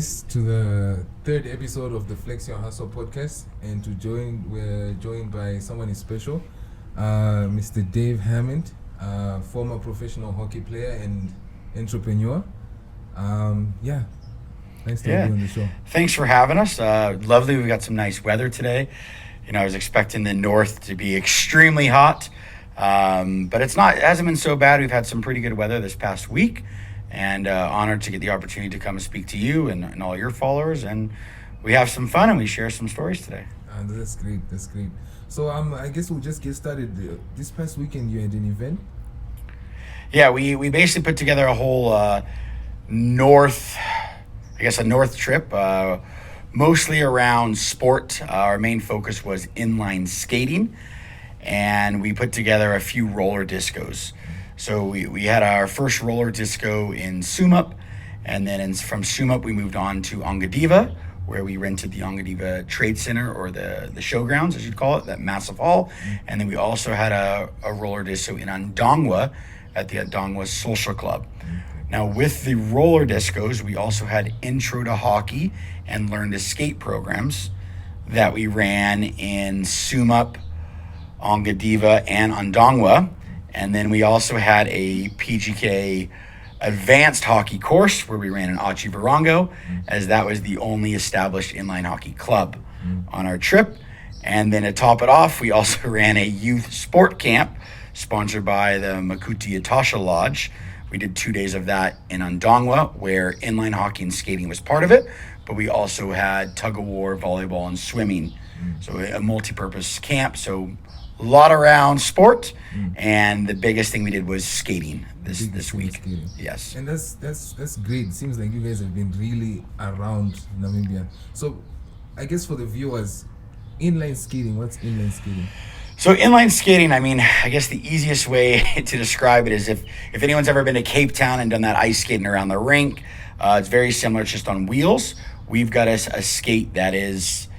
guys, to the third episode of the Flex Your Hustle podcast. And we're joined by someone special, Mr. Dave Hammond, former professional hockey player and entrepreneur. Nice to have you on the show. Thanks for having us. Lovely. We got some nice weather today. I was expecting the north to be extremely hot, but it hasn't been so bad. We've had some pretty good weather this past week, and honored to get the opportunity to come and speak to you and all your followers. And we have some fun and we share some stories today. That's great. So I guess we'll just get started. This past weekend you had an event? Yeah, we basically put together a whole north trip, mostly around sport. Our main focus was inline skating, and we put together a few roller discos. So we had our first roller disco in Sumup, and then from Sumup we moved on to Ongadiva, where we rented the Ongadiva Trade Center, or the showgrounds, as you'd call it, that massive hall. And then we also had a roller disco in Andongwa at the Andongwa Social Club. Now, with the roller discos, we also had intro to hockey and learn to skate programs that we ran in Sumup, Ongadiva, and Andongwa. And then we also had a PGK advanced hockey course where we ran in Achi-Varongo, as that was the only established inline hockey club on our trip. And then to top it off, we also ran a youth sport camp sponsored by the Makuti Atasha Lodge. We did 2 days of that in Andongwa, where inline hockey and skating was part of it, but we also had tug of war, volleyball, and swimming. So a multi-purpose camp. So a lot around sport, and the biggest thing we did was skating this week. Skating. Yes. And that's great. It seems like you guys have been really around Namibia. So I guess for the viewers, inline skating, what's inline skating? So inline skating, I guess the easiest way to describe it is if anyone's ever been to Cape Town and done that ice skating around the rink, it's very similar. It's just on wheels. We've got a skate that is,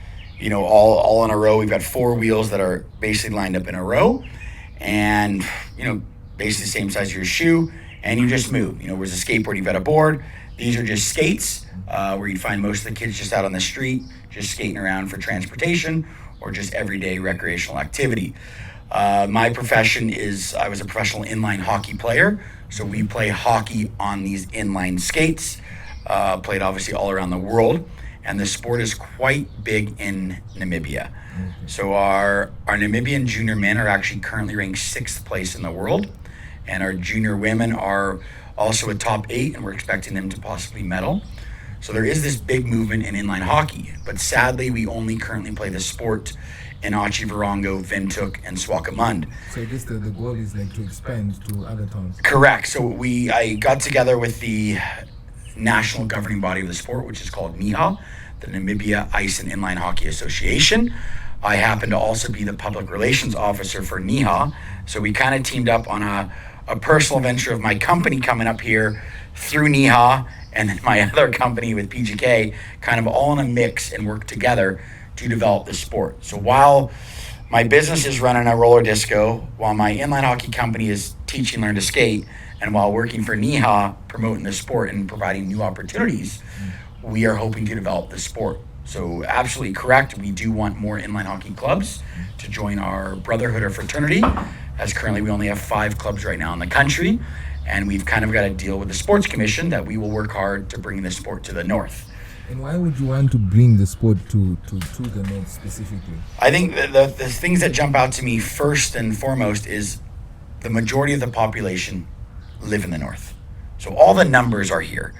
all in a row. We've got 4 wheels that are basically lined up in a row, and basically the same size as your shoe, and you just move. Whereas a skateboard, you've got a board. These are just skates, where you'd find most of the kids just out on the street, just skating around for transportation or just everyday recreational activity. My profession is I was a professional inline hockey player, so we play hockey on these inline skates, played obviously all around the world, and the sport is quite big in Namibia. So our Namibian junior men are actually currently ranked 6th place in the world, and our junior women are also a top 8, and we're expecting them to possibly medal. So there is this big movement in inline hockey, but sadly we only currently play the sport in Achi-Varongo, Windhoek, and Swakopmund. So I guess the goal is like to expand to other towns. Correct. So I got together with the national governing body of the sport, which is called NIHA, the Namibia Ice and Inline Hockey Association. I happen to also be the public relations officer for NIHA. So we kind of teamed up on a personal venture of my company coming up here through NIHA, and then my other company with PGK, kind of all in a mix and work together to develop the sport. So while my business is running a roller disco, while my inline hockey company is teaching learn to skate, and while working for NIHA, promoting the sport and providing new opportunities, we are hoping to develop the sport. So absolutely correct. We do want more inline hockey clubs to join our brotherhood or fraternity, as currently we only have 5 clubs right now in the country. And we've kind of got to deal with the Sports Commission that we will work hard to bring the sport to the north. And why would you want to bring the sport to the north specifically? I think the things that jump out to me first and foremost is the majority of the population live in the north. So all the numbers are here.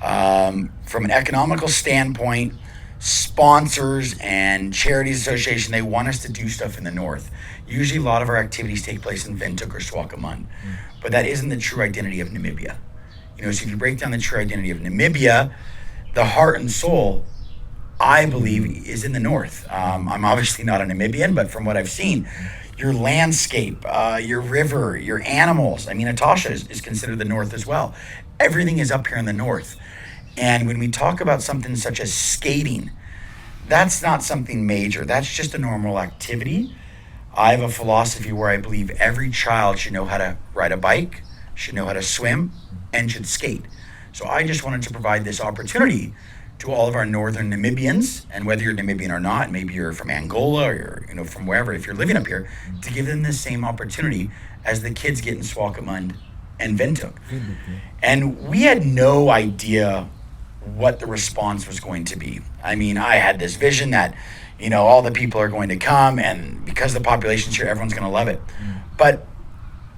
From an economical standpoint, sponsors and charities association, they want us to do stuff in the north. Usually a lot of our activities take place in Windhoek or Swakopmund, but that isn't the true identity of Namibia. So if you break down the true identity of Namibia, the heart and soul, I believe, is in the north. I'm obviously not a Namibian, but from what I've seen, your landscape, your river, your animals, Atasha is considered the north as well. Everything is up here in the north. And when we talk about something such as skating, that's not something major. That's just a normal activity. I have a philosophy where I believe every child should know how to ride a bike, should know how to swim, and should skate. So I just wanted to provide this opportunity to all of our northern Namibians, and whether you're Namibian or not, maybe you're from Angola or you're, from wherever, if you're living up here, to give them the same opportunity as the kids get in Swakopmund and Windhoek. And we had no idea what the response was going to be. I mean, I had this vision that, all the people are going to come, and because the population's here, everyone's going to love it. But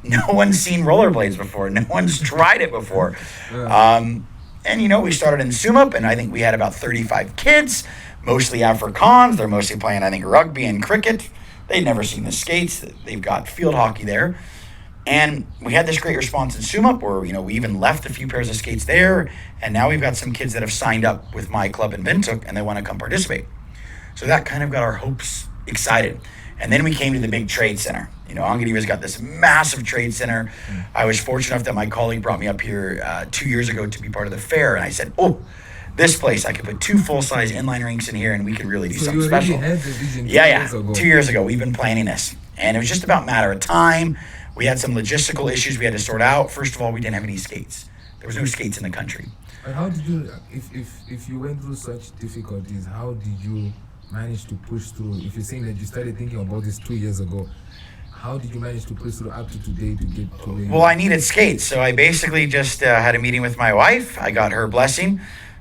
no one's seen rollerblades before. No one's tried it before. And, we started in Sumup, and I think we had about 35 kids, mostly Afrikaans. They're mostly playing, I think, rugby and cricket. They'd never seen the skates. They've got field hockey there. And we had this great response in Sumup where, we even left a few pairs of skates there. And now we've got some kids that have signed up with my club in Windhoek, and they want to come participate. So that kind of got our hopes excited. And then we came to the big trade center. Angadiva's got this massive trade center. I was fortunate enough that my colleague brought me up here 2 years ago to be part of the fair. And I said, this place, I could put 2 full-size inline rinks in here and we could really do something special. Had the vision 2 Yeah. years ago. 2 years ago, we've been planning this. And it was just about a matter of time. We had some logistical issues we had to sort out. First of all, we didn't have any skates. There was no skates in the country. And how did you, if you went through such difficulties, how did you manage to push through? If you're saying that you started thinking about this 2 years ago, how did you manage to push through up to today to get to where Well, I needed skates, so I basically just had a meeting with my wife. I got her blessing.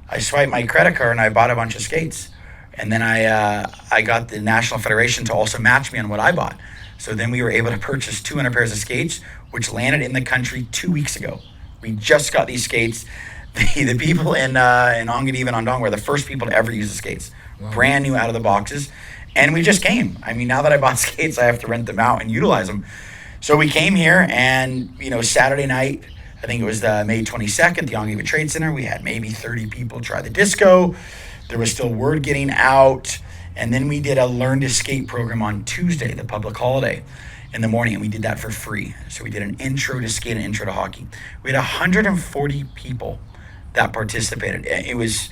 I swiped my credit card and I bought a bunch of skates. And then I got the National Federation to also match me on what I bought. So then we were able to purchase 200 pairs of skates, which landed in the country 2 weeks ago. We just got these skates. The people in Angadiva and Ondong were the first people to ever use the skates. Wow. Brand new out of the boxes. And we just came. I mean, now that I bought skates, I have to rent them out and utilize them. So we came here and, Saturday night, I think it was May 22nd, the Angadiva Trade Center, we had maybe 30 people try the disco. There was still word getting out. And then we did a Learn to Skate program on Tuesday, the public holiday, in the morning, and we did that for free. So we did an intro to skate and intro to hockey. We had 140 people that participated. It was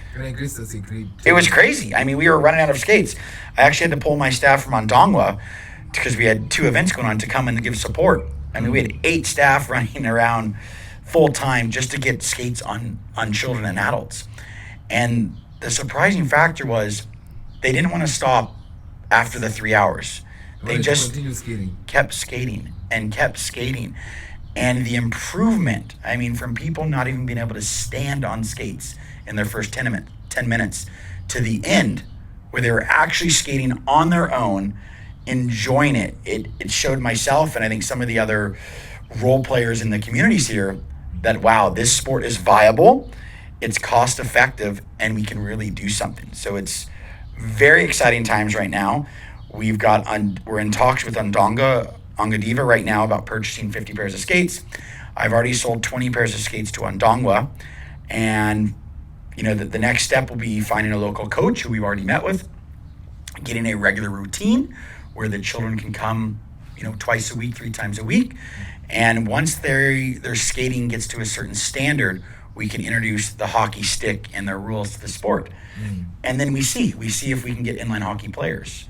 crazy. I mean, we were running out of skates. I actually had to pull my staff from Ondongwa because we had 2 events going on to come and give support. I mean, we had 8 staff running around full time just to get skates on children and adults. And the surprising factor was they didn't want to stop after the 3 hours. They just kept skating and kept skating. And the improvement, I mean, from people not even being able to stand on skates in their first 10 minutes to the end, where they were actually skating on their own, enjoying it. It showed myself, and I think some of the other role players in the communities here, that, wow, this sport is viable, it's cost effective, and we can really do something. So it's very exciting times right now. We're in talks with Angadiva right now about purchasing 50 pairs of skates. I've already sold 20 pairs of skates to Ondongwa. And, the next step will be finding a local coach who we've already met with, getting a regular routine where the children can come, twice a week, 3 times a week. And once their skating gets to a certain standard, we can introduce the hockey stick and the rules to the sport. And then we see if we can get inline hockey players.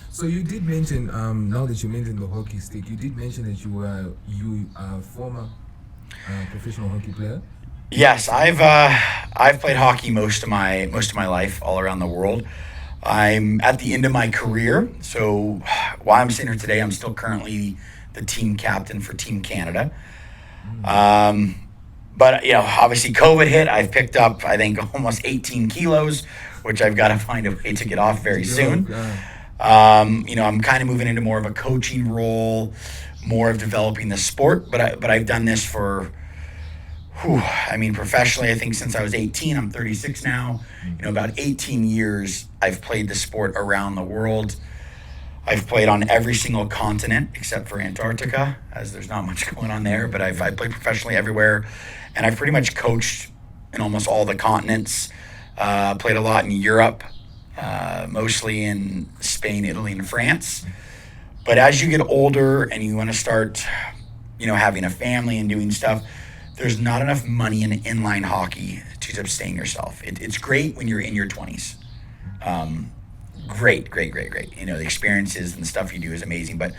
So you did mention, now that you mentioned the hockey stick, you did mention that you are a former professional hockey player. Yes, I've played hockey most of my life all around the world. I'm at the end of my career, so while I'm sitting here today, I'm still currently the team captain for Team Canada. But obviously COVID hit. I've picked up, I think, almost 18 kilos, which I've got to find a way to get off very soon. I'm kind of moving into more of a coaching role, more of developing the sport, but I've done this for, professionally, I think since I was 18. I'm 36 now. About 18 years I've played the sport around the world. I've played on every single continent except for Antarctica, as there's not much going on there, but I've played professionally everywhere, and I've pretty much coached in almost all the continents. Played a lot in Europe, mostly in Spain, Italy, and France. But as you get older and you want to start, having a family and doing stuff, there's not enough money in inline hockey to sustain yourself. It's great when you're in your 20s. Great. The experiences and the stuff you do is amazing. But,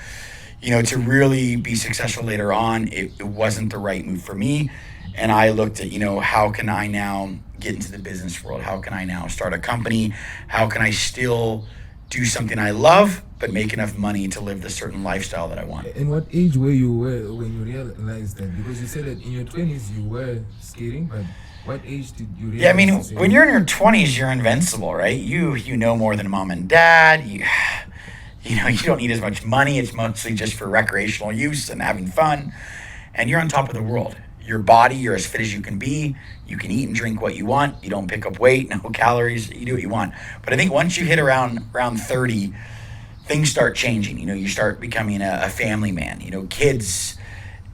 to really be successful later on, it wasn't the right move for me. And I looked at, how can I now get into the business world? How can I now start a company? How can I still do something I love, but make enough money to live the certain lifestyle that I want? And what age were you when you realized that? Because you said that in your 20s you were skating, but what age did you realize? Yeah, I mean, when you're in your 20s, you're invincible, right? You know more than mom and dad. You don't need as much money. It's mostly just for recreational use and having fun. And you're on top of the world. Your body, you're as fit as you can be. You can eat and drink what you want. You don't pick up weight, no calories. You do what you want. But I think once you hit around 30, things start changing. You start becoming a family man. Kids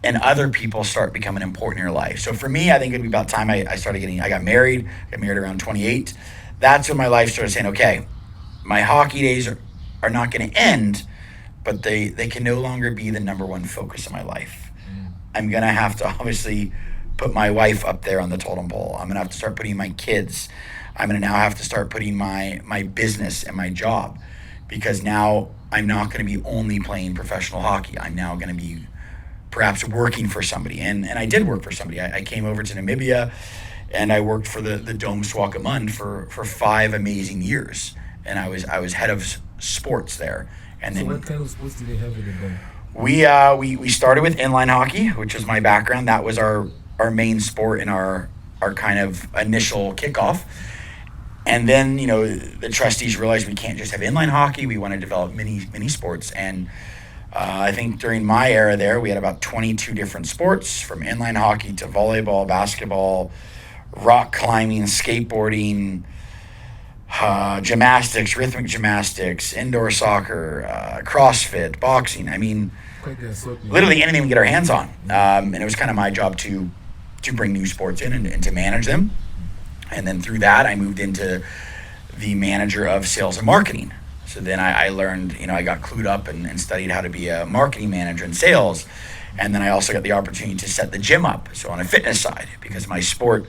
and other people start becoming important in your life. So for me, I think it'd be about time I got married. I got married around 28. That's when my life started saying, okay, my hockey days are not going to end, but they can no longer be the number one focus of my life. I'm going to have to obviously put my wife up there on the totem pole. I'm going to have to start putting my kids. I'm going to now have to start putting my business and my job, because now I'm not going to be only playing professional hockey. I'm now going to be perhaps working for somebody. And I did work for somebody. I came over to Namibia and I worked for the Dome Swakopmund for 5 amazing years. And I was head of sports there. And so then, what kind of sports did they have in the Dome? We started with inline hockey, which is my background. That was our main sport in our kind of initial kickoff. And then, the trustees realized we can't just have inline hockey. We want to develop mini sports. And I think during my era there, we had about 22 different sports, from inline hockey to volleyball, basketball, rock climbing, skateboarding, gymnastics, rhythmic gymnastics, indoor soccer, CrossFit, boxing. I mean, literally anything we get our hands on. And it was kind of my job to bring new sports in and to manage them. And then through that, I moved into the manager of sales and marketing. So then I learned, I got clued up and studied how to be a marketing manager in sales. And then I also got the opportunity to set the gym up, so on a fitness side, because my sport,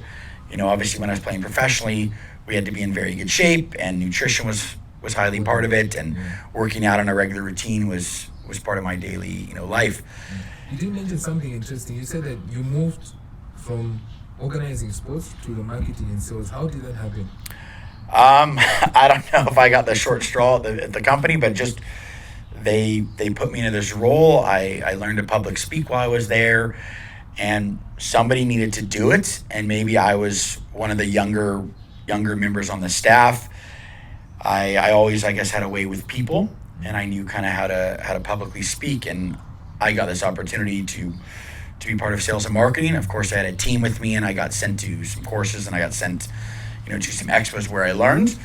obviously when I was playing professionally, we had to be in very good shape, and nutrition was highly part of it, and working out on a regular routine was part of my daily, life. You did mention something interesting. You said that you moved from organizing sports to the marketing and sales. How did that happen? I don't know if I got the short straw at the company, but just they put me into this role. I learned to public speak while I was there, and somebody needed to do it, and maybe I was one of the younger members on the staff. I always, I guess, had a way with people, and I knew kind of how to publicly speak, and I got this opportunity to be part of sales and marketing. Of course, I had a team with me, and I got sent to some courses, and I got sent to some expos where I learned.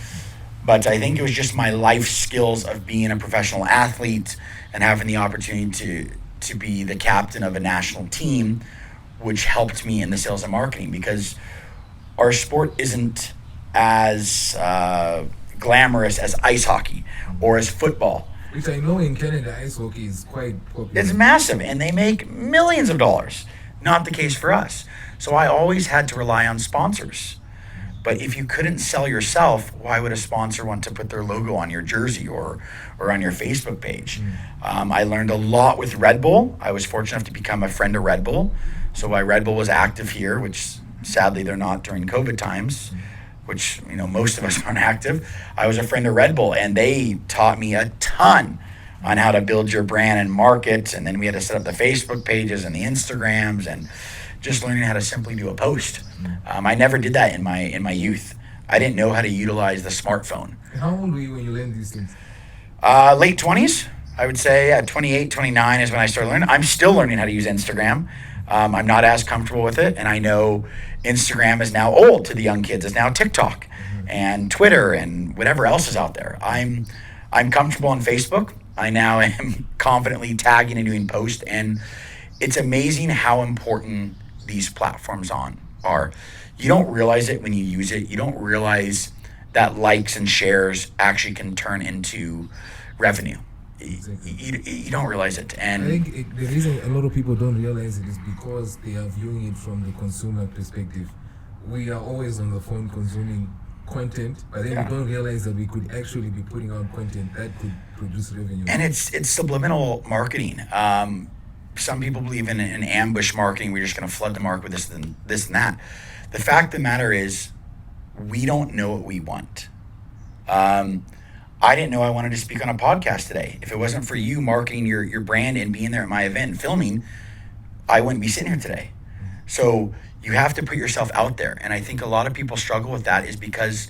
But I think it was just my life skills of being a professional athlete and having the opportunity to be the captain of a national team, which helped me in the sales and marketing, because our sport isn't as glamorous as ice hockey or as football. Which I know in Canada, ice hockey is quite popular. It's massive, and they make millions of dollars. Not the case for us. So I always had to rely on sponsors. But if you couldn't sell yourself, why would a sponsor want to put their logo on your jersey or on your Facebook page? I learned a lot with Red Bull. I was fortunate enough to become a friend of Red Bull. So while Red Bull was active here, which sadly they're not during COVID times, which most of us aren't active, I was a friend of Red Bull, and they taught me a ton on how to build your brand and market. And then we had to set up the Facebook pages and the Instagrams, and just learning how to simply do a post. I never did that in my youth. I didn't know how to utilize the smartphone. How old were you when you learned these things? Late 20s, I would say. At 28, 29 is when I started learning. I'm still learning how to use Instagram. I'm not as comfortable with it, and I know Instagram is now old to the young kids. It's now TikTok and Twitter and whatever else is out there. I'm comfortable on Facebook. I now am confidently tagging and doing posts, and it's amazing how important these platforms are. You don't realize it when you use it. You don't realize that likes and shares actually can turn into revenue. Exactly. You don't realize it. And I think the reason a lot of people don't realize it is because they are viewing it from the consumer perspective. We are always on the phone consuming content, but then we don't realize that we could actually be putting out content that could produce revenue. And it's subliminal marketing. some people believe in ambush marketing. We're just going to flood the market with this and that. The fact of the matter is, we don't know what we want. I didn't know I wanted to speak on a podcast today. If it wasn't for you marketing your brand and being there at my event and filming, I wouldn't be sitting here today. So you have to put yourself out there. And I think a lot of people struggle with that is because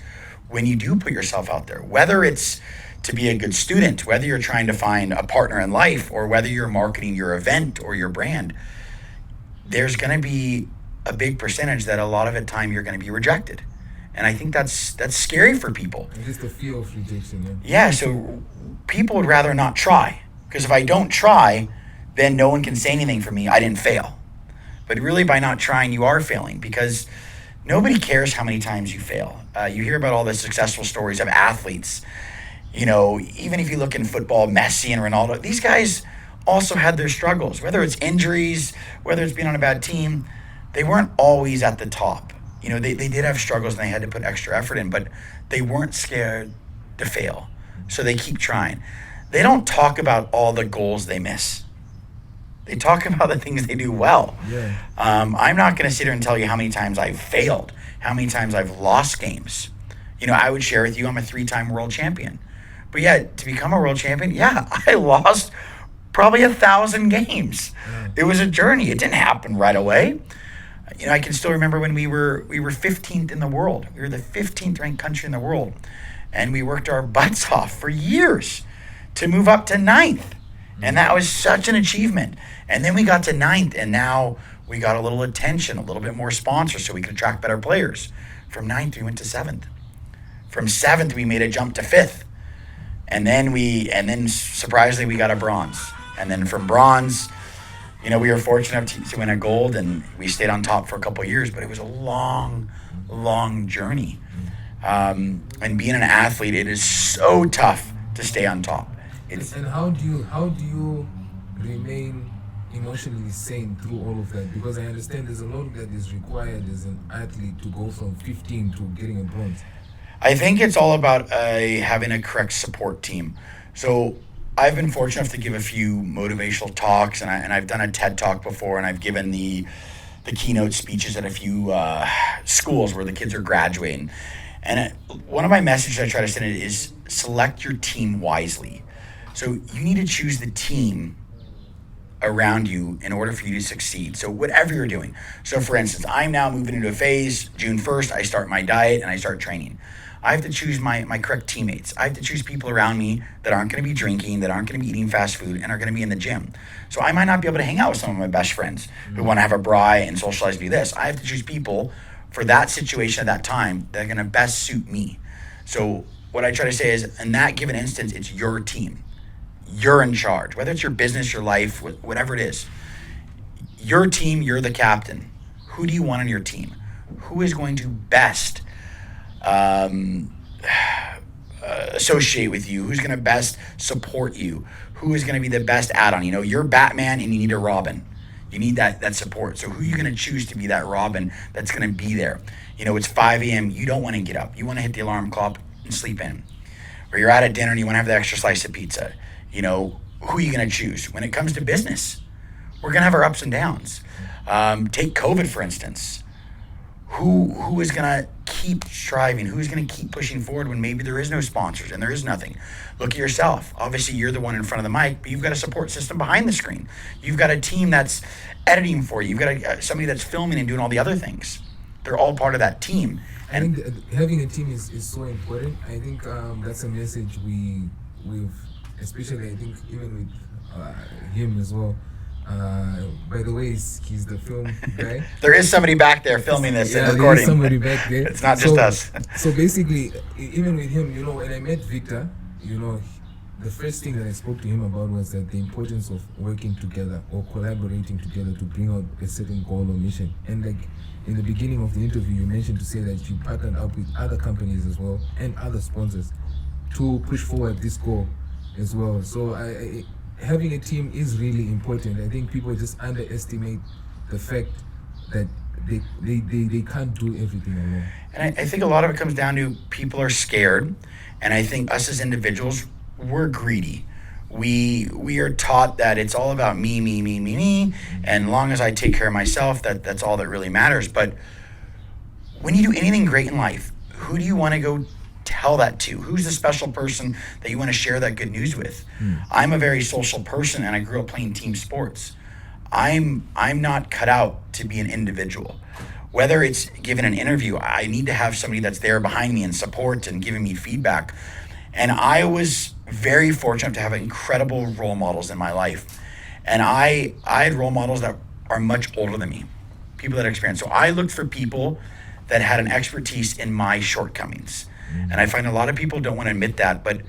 when you do put yourself out there, whether it's to be a good student, whether you're trying to find a partner in life, or whether you're marketing your event or your brand, there's going to be a big percentage that a lot of the time you're going to be rejected. And I think that's scary for people. And just the fear of rejection. Yeah, so people would rather not try. Because if I don't try, then no one can say anything for me. I didn't fail. But really, by not trying, you are failing, because nobody cares how many times you fail. You hear about all the successful stories of athletes. Even if you look in football, Messi and Ronaldo, these guys also had their struggles. Whether it's injuries, whether it's being on a bad team, they weren't always at the top. They did have struggles and they had to put extra effort in, but they weren't scared to fail. So they keep trying. They don't talk about all the goals they miss. They talk about the things they do well. Yeah. I'm not going to sit here and tell you how many times I've failed, how many times I've lost games. I would share with you I'm a 3-time world champion. But yeah, to become a world champion, I lost probably 1,000 games. Yeah. It was a journey. It didn't happen right away. I can still remember when we were 15th in the world. We were the 15th ranked country in the world. And we worked our butts off for years to move up to 9th. And that was such an achievement. And then we got to 9th, and now we got a little attention, a little bit more sponsors, so we could attract better players. From 9th, we went to 7th. From 7th, we made a jump to 5th. And then surprisingly, we got a bronze. And then from bronze, we were fortunate enough to win a gold, and we stayed on top for a couple of years, but it was a long, long journey. And being an athlete, it is so tough to stay on top. And how do you remain emotionally sane through all of that? Because I understand there's a lot that is required as an athlete to go from 15 to getting a bronze. I think it's all about having a correct support team. So I've been fortunate enough to give a few motivational talks, and I've done a TED Talk before, and I've given the keynote speeches at a few schools where the kids are graduating. And one of my messages I try to send is select your team wisely. So you need to choose the team around you in order for you to succeed. So whatever you're doing. So for instance, I'm now moving into a phase, June 1st, I start my diet and I start training. I have to choose my correct teammates. I have to choose people around me that aren't going to be drinking, that aren't going to be eating fast food, and are going to be in the gym. So I might not be able to hang out with some of my best friends who want to have a braai and socialize and do this. I have to choose people for that situation at that time that are going to best suit me. So what I try to say is, in that given instance, it's your team. You're in charge, whether it's your business, your life, whatever it is. Your team, you're the captain. Who do you want on your team? Who is going to best associate with you? Who's going to best support you? Who is going to be the best add-on? You're Batman and you need a Robin. You need that support. So who are you going to choose to be that Robin that's going to be there? It's 5 a.m. You don't want to get up. You want to hit the alarm clock and sleep in. Or you're at a dinner and you want to have the extra slice of pizza. Who are you going to choose? When it comes to business, we're going to have our ups and downs. Take COVID, for instance. Who is going to keep striving? Who's going to keep pushing forward when maybe there is no sponsors and there is nothing? Look at yourself. Obviously, you're the one in front of the mic, but you've got a support system behind the screen. You've got a team that's editing for you. You've got somebody that's filming and doing all the other things. They're all part of that team. I think having a team is so important. I think that's a message we've, especially I think even with him as well. By the way, he's the film guy. There is somebody back there filming this and recording. There is somebody back there. It's not just us. So basically, even with him, when I met Victor, the first thing that I spoke to him about was that the importance of working together or collaborating together to bring out a certain goal or mission. And like in the beginning of the interview, you mentioned to say that you partnered up with other companies as well and other sponsors to push forward this goal as well. So having a team is really important. I think people just underestimate the fact that they can't do everything alone. And I think a lot of it comes down to people are scared. And I think us as individuals, we're greedy. We are taught that it's all about me, and long as I take care of myself, that's all that really matters. But when you do anything great in life, who do you want to go tell that to? Who's the special person that you want to share that good news with? I'm a very social person, and I grew up playing team sports. I'm not cut out to be an individual. Whether it's giving an interview, I need to have somebody that's there behind me and support and giving me feedback. And I was very fortunate to have incredible role models in my life. And I had role models that are much older than me, people that are experienced. So I looked for people that had an expertise in my shortcomings. And I find a lot of people don't want to admit that, but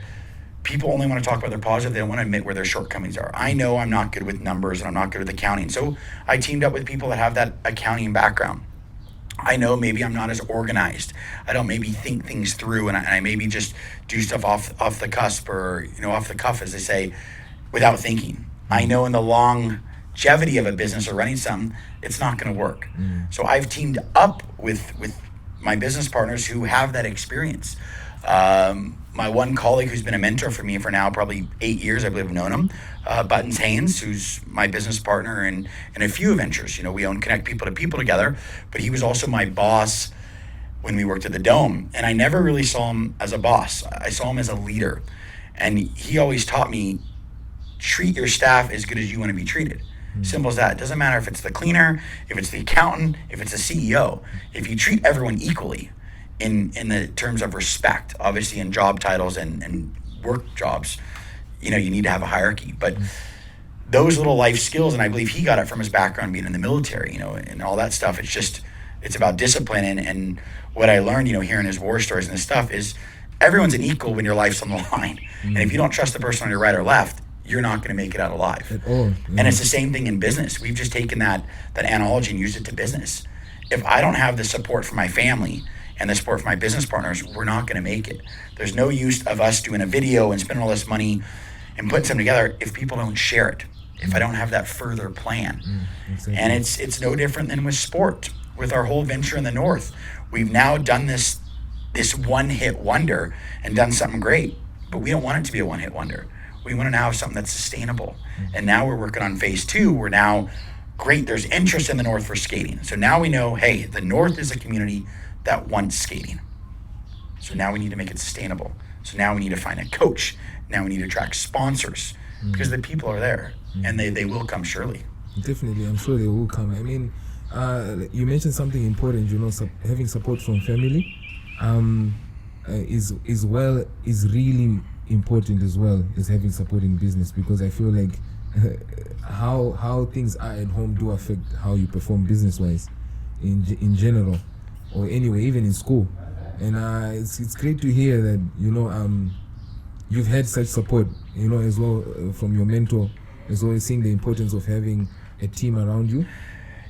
people only want to talk about their positive. They don't want to admit where their shortcomings are. I know I'm not good with numbers and I'm not good with accounting. So I teamed up with people that have that accounting background. I know maybe I'm not as organized. I don't maybe think things through, and I maybe just do stuff off the cusp, or off the cuff, as they say, without thinking. I know in the longevity of a business or running something, it's not going to work. So I've teamed up with my business partners who have that experience. My one colleague who's been a mentor for me for now probably 8 years, I believe I've known him, Buttons Haynes, who's my business partner in a few ventures. We own Connect People to People together, but he was also my boss when we worked at the Dome. And I never really saw him as a boss. I saw him as a leader. And he always taught me, treat your staff as good as you want to be treated. Simple as that. It doesn't matter if it's the cleaner, if it's the accountant, if it's the CEO. If you treat everyone equally in the terms of respect, obviously in job titles and work jobs, you need to have a hierarchy. But those little life skills, and I believe he got it from his background being in the military, and all that stuff. It's about discipline. And what I learned, hearing his war stories and his stuff is everyone's an equal when your life's on the line. And if you don't trust the person on your right or left, you're not going to make it out alive. At all. And it's the same thing in business. We've just taken that analogy and used it to business. If I don't have the support from my family and the support from my business partners, we're not going to make it. There's no use of us doing a video and spending all this money and putting something together if people don't share it, if I don't have that further plan. Exactly. And it's no different than with sport. With our whole venture in the North, we've now done this one-hit wonder and done something great, but we don't want it to be a one-hit wonder. We want to now have something that's sustainable. And now we're working on phase 2. We're now, great, there's interest in the North for skating. So now we know, hey, the North is a community that wants skating. So now we need to make it sustainable. So now we need to find a coach. Now we need to attract sponsors because the people are there and they will come surely. Definitely, I'm sure they will come. I mean, you mentioned something important, having support from family is really important as well as having support in business, because I feel like how things are at home do affect how you perform business-wise in general, or anyway, even in school. And it's great to hear that you've had such support, as well from your mentor, as well as seeing the importance of having a team around you.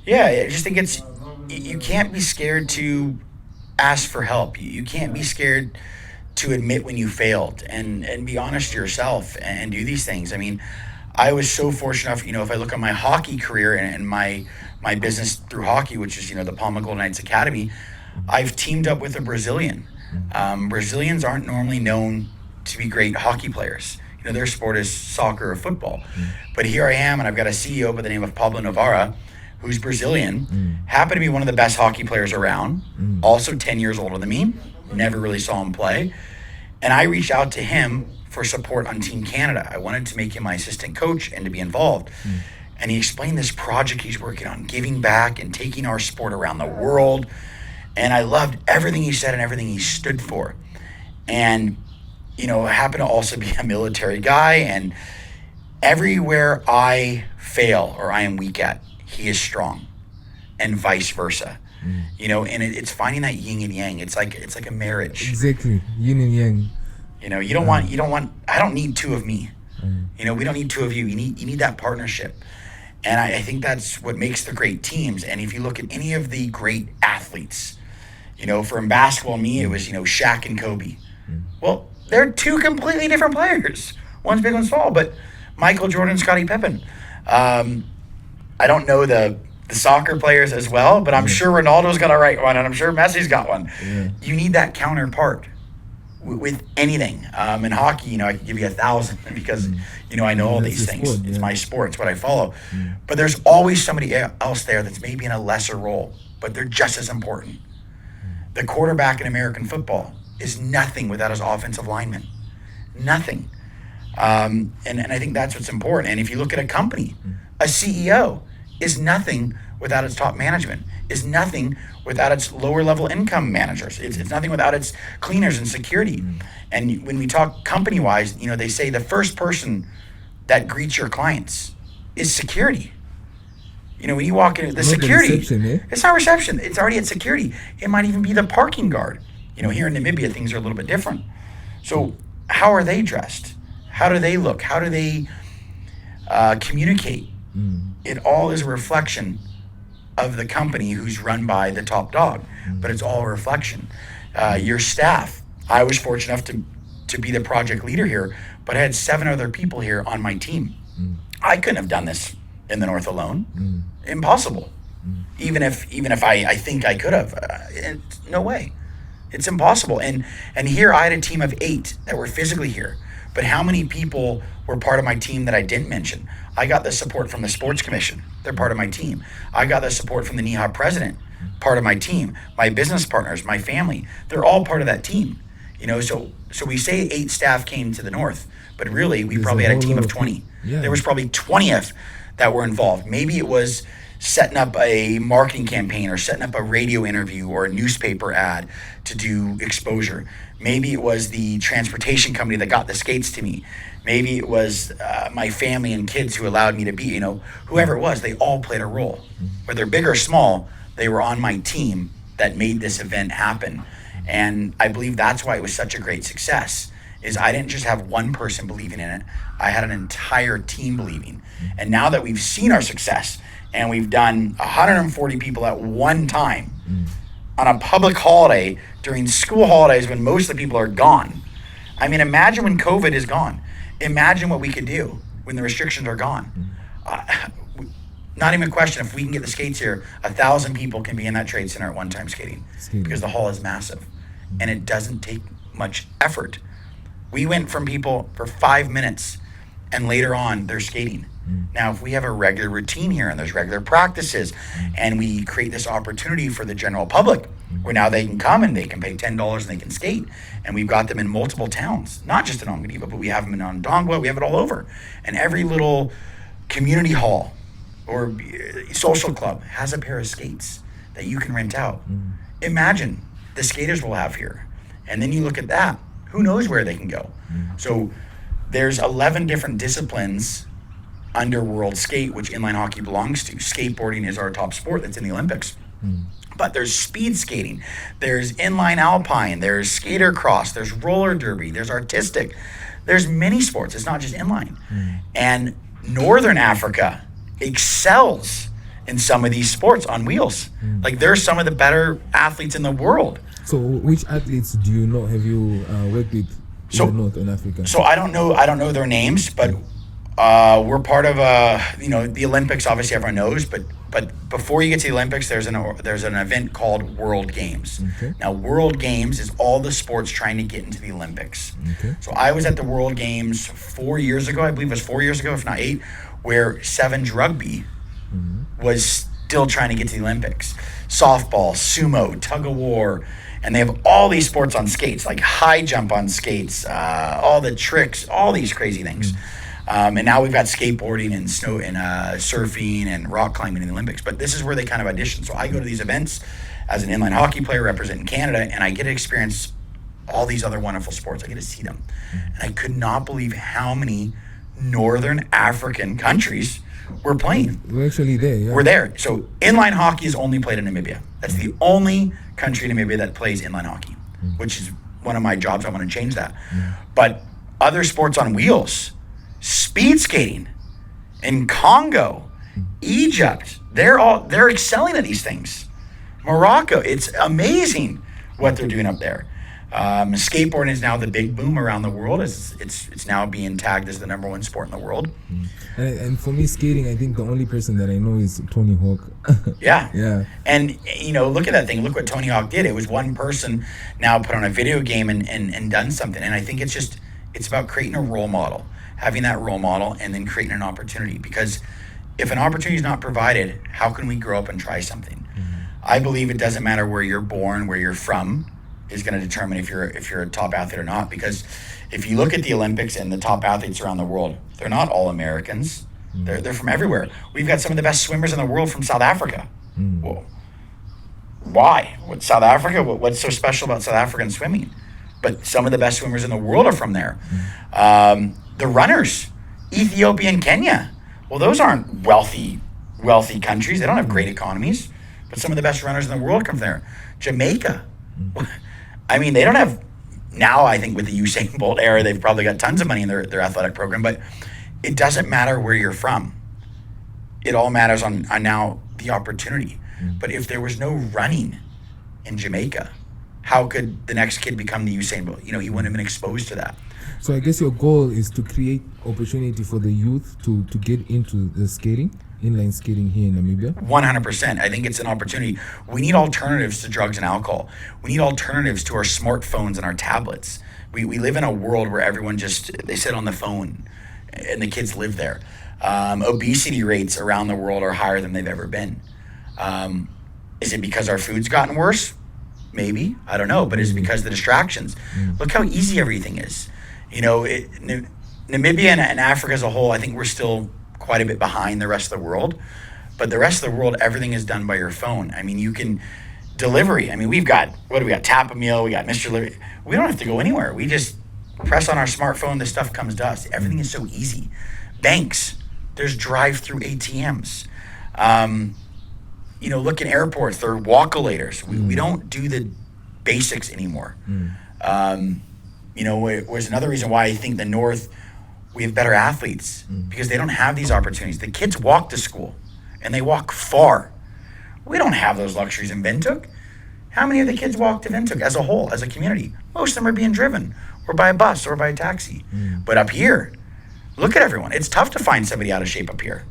Yeah, I just think you can't be scared to ask for help. You can't be scared to admit when you failed and be honest to yourself and do these things. I mean, I was so fortunate enough, if I look at my hockey career and my business through hockey, which is, the Palma Golden Knights Academy, I've teamed up with a Brazilian. Brazilians aren't normally known to be great hockey players. Their sport is soccer or football. But here I am, and I've got a CEO by the name of Pablo Navarra, who's Brazilian, happened to be one of the best hockey players around, also 10 years older than me, never really saw him play. And I reached out to him for support on Team Canada. I wanted to make him my assistant coach and to be involved. And he explained this project he's working on, giving back and taking our sport around the world. And I loved everything he said and everything he stood for. And, I happen to also be a military guy, and everywhere I fail or I am weak at, he is strong, and vice versa. And it's finding that yin and yang. It's like a marriage. Exactly, yin and yang. You don't want. I don't need two of me. We don't need two of you. You need that partnership, and I think that's what makes the great teams. And if you look at any of the great athletes, for in basketball, me it was Shaq and Kobe. Well, they're two completely different players. One's big, one's small. But Michael Jordan, Scottie Pippen. I don't know the soccer players as well, but I'm sure Ronaldo's got a right one, and I'm sure Messi's got one. You need that counterpart. with anything. In hockey, I could give you 1,000 because, I know all these things. Sport, It's my sport. It's what I follow. But there's always somebody else there that's maybe in a lesser role, but they're just as important. The quarterback in American football is nothing without his offensive lineman. Nothing. And I think that's what's important. And if you look at a company, a CEO is nothing without its top management, is nothing without its lower level income managers. It's nothing without its cleaners and security. And when we talk company wise, they say the first person that greets your clients is security. When you walk in, the security, it's not reception. It's already at security. It might even be the parking guard. Here in Namibia, things are a little bit different. So how are they dressed? How do they look? How do they communicate? It all is a reflection of the company who's run by the top dog, but it's all a reflection. Your staff, I was fortunate enough to be the project leader here, but I had 7 other people here on my team. I couldn't have done this in the North alone. Impossible. Even if I think I could have, no way. It's impossible. And here I had a team of 8 that were physically here. But how many people were part of my team that I didn't mention? I got the support from the Sports Commission. They're part of my team. I got the support from the NIHA president, part of my team. My business partners, my family, they're all part of that team. So we say 8 staff came to the North, but really we probably had a team of 20. Yeah. There was probably 20th that were involved. Maybe it was setting up a marketing campaign or setting up a radio interview or a newspaper ad to do exposure. Maybe it was the transportation company that got the skates to me. Maybe it was my family and kids who allowed me to be, whoever it was, they all played a role. Whether big or small, they were on my team that made this event happen. And I believe that's why it was such a great success, is I didn't just have one person believing in it. I had an entire team believing. And now that we've seen our success and we've done 140 people at one time on a public holiday during school holidays when most of the people are gone. I mean, imagine when COVID is gone. Imagine what we could do when the restrictions are gone. Not even a question, if we can get the skates here, 1,000 people can be in that trade center at one time skating because the hall is massive and it doesn't take much effort. We went from people for 5 minutes and later on they're skating. Now, if we have a regular routine here and there's regular practices and we create this opportunity for the general public where now they can come and they can pay $10 and they can skate, and we've got them in multiple towns, not just in Namibia, but we have them in Ondongwa, we have it all over. And every little community hall or social club has a pair of skates that you can rent out. Imagine the skaters we'll have here. And then you look at that, who knows where they can go. So there's 11 different disciplines under World Skate, which inline hockey belongs to. Skateboarding is our top sport that's in the Olympics. But there's speed skating, there's inline alpine, there's skater cross, there's roller derby, there's artistic. There's many sports, it's not just inline. And Northern Africa excels in some of these sports on wheels. Like they're some of the better athletes in the world. So which athletes do you know, have you worked with in Northern Africa? So I don't know their names, but we're part of the Olympics. Obviously, everyone knows, but before you get to the Olympics, there's an event called World Games. Okay. Now, World Games is all the sports trying to get into the Olympics. Okay. So I was at the World Games 4 years ago. I believe it was 4 years ago, if not 8, where sevens rugby was still trying to get to the Olympics. Softball, sumo, tug of war. And they have all these sports on skates, like high jump on skates, all the tricks, all these crazy things. And now we've got skateboarding and snow and surfing and rock climbing in the Olympics. But this is where they kind of audition. So I go to these events as an inline hockey player representing Canada, and I get to experience all these other wonderful sports. I get to see them. And I could not believe how many Northern African countries were playing. We're actually there, yeah. We're there. So inline hockey is only played in Namibia. That's the only country in Namibia that plays inline hockey, which is one of my jobs. I want to change that. But other sports on wheels, speed skating in Congo, Egypt, they're excelling at these things. Morocco, it's amazing what they're doing up there. Skateboarding is now the big boom around the world. It's now being tagged as the number one sport in the world. And for me, skating, I think the only person that I know is Tony Hawk. Yeah. Yeah. And, look at that thing. Look what Tony Hawk did. It was one person now put on a video game and done something. And I think it's about creating a role model, having that role model, and then creating an opportunity. Because if an opportunity is not provided, how can we grow up and try something? I believe it doesn't matter where you're born, where you're from, is going to determine if you're a top athlete or not. Because if you look at the Olympics and the top athletes around the world, they're not all Americans. They're from everywhere. We've got some of the best swimmers in the world from South Africa. Well, why? What's South Africa? What's so special about South African swimming? But some of the best swimmers in the world are from there. The runners, Ethiopia and Kenya. Well, those aren't wealthy countries. They don't have great economies. But some of the best runners in the world come from there. Jamaica. I mean, they don't have, now I think with the Usain Bolt era, they've probably got tons of money in their athletic program, but it doesn't matter where you're from. It all matters on now the opportunity. But if there was no running in Jamaica, how could the next kid become the Usain Bolt? He wouldn't have been exposed to that. So I guess your goal is to create opportunity for the youth to get into the skating, inline skating here in Namibia? 100%. I think it's an opportunity. We need alternatives to drugs and alcohol. We need alternatives to our smartphones and our tablets. We live in a world where everyone they sit on the phone and the kids live there. Obesity rates around the world are higher than they've ever been. Is it because our food's gotten worse? Maybe. I don't know. But it's because of the distractions. Look how easy everything is. Namibia and Africa as a whole, I think we're still quite a bit behind the rest of the world. But the rest of the world, everything is done by your phone. I mean, you can delivery. I mean, we've got, what do we got? Tap a Meal, we got Mr. Liberty. We don't have to go anywhere. We just press on our smartphone, the stuff comes to us. Everything is so easy. Banks, there's drive-through ATMs. Look in airports, there are walk-a-lators. We don't do the basics anymore. Was another reason why I think the North, we have better athletes because they don't have these opportunities. The kids walk to school and they walk far. We don't have those luxuries in Windhoek. How many of the kids walk to Windhoek as a whole, as a community? Most of them are being driven or by a bus or by a taxi. But up here, look at everyone. It's tough to find somebody out of shape up here.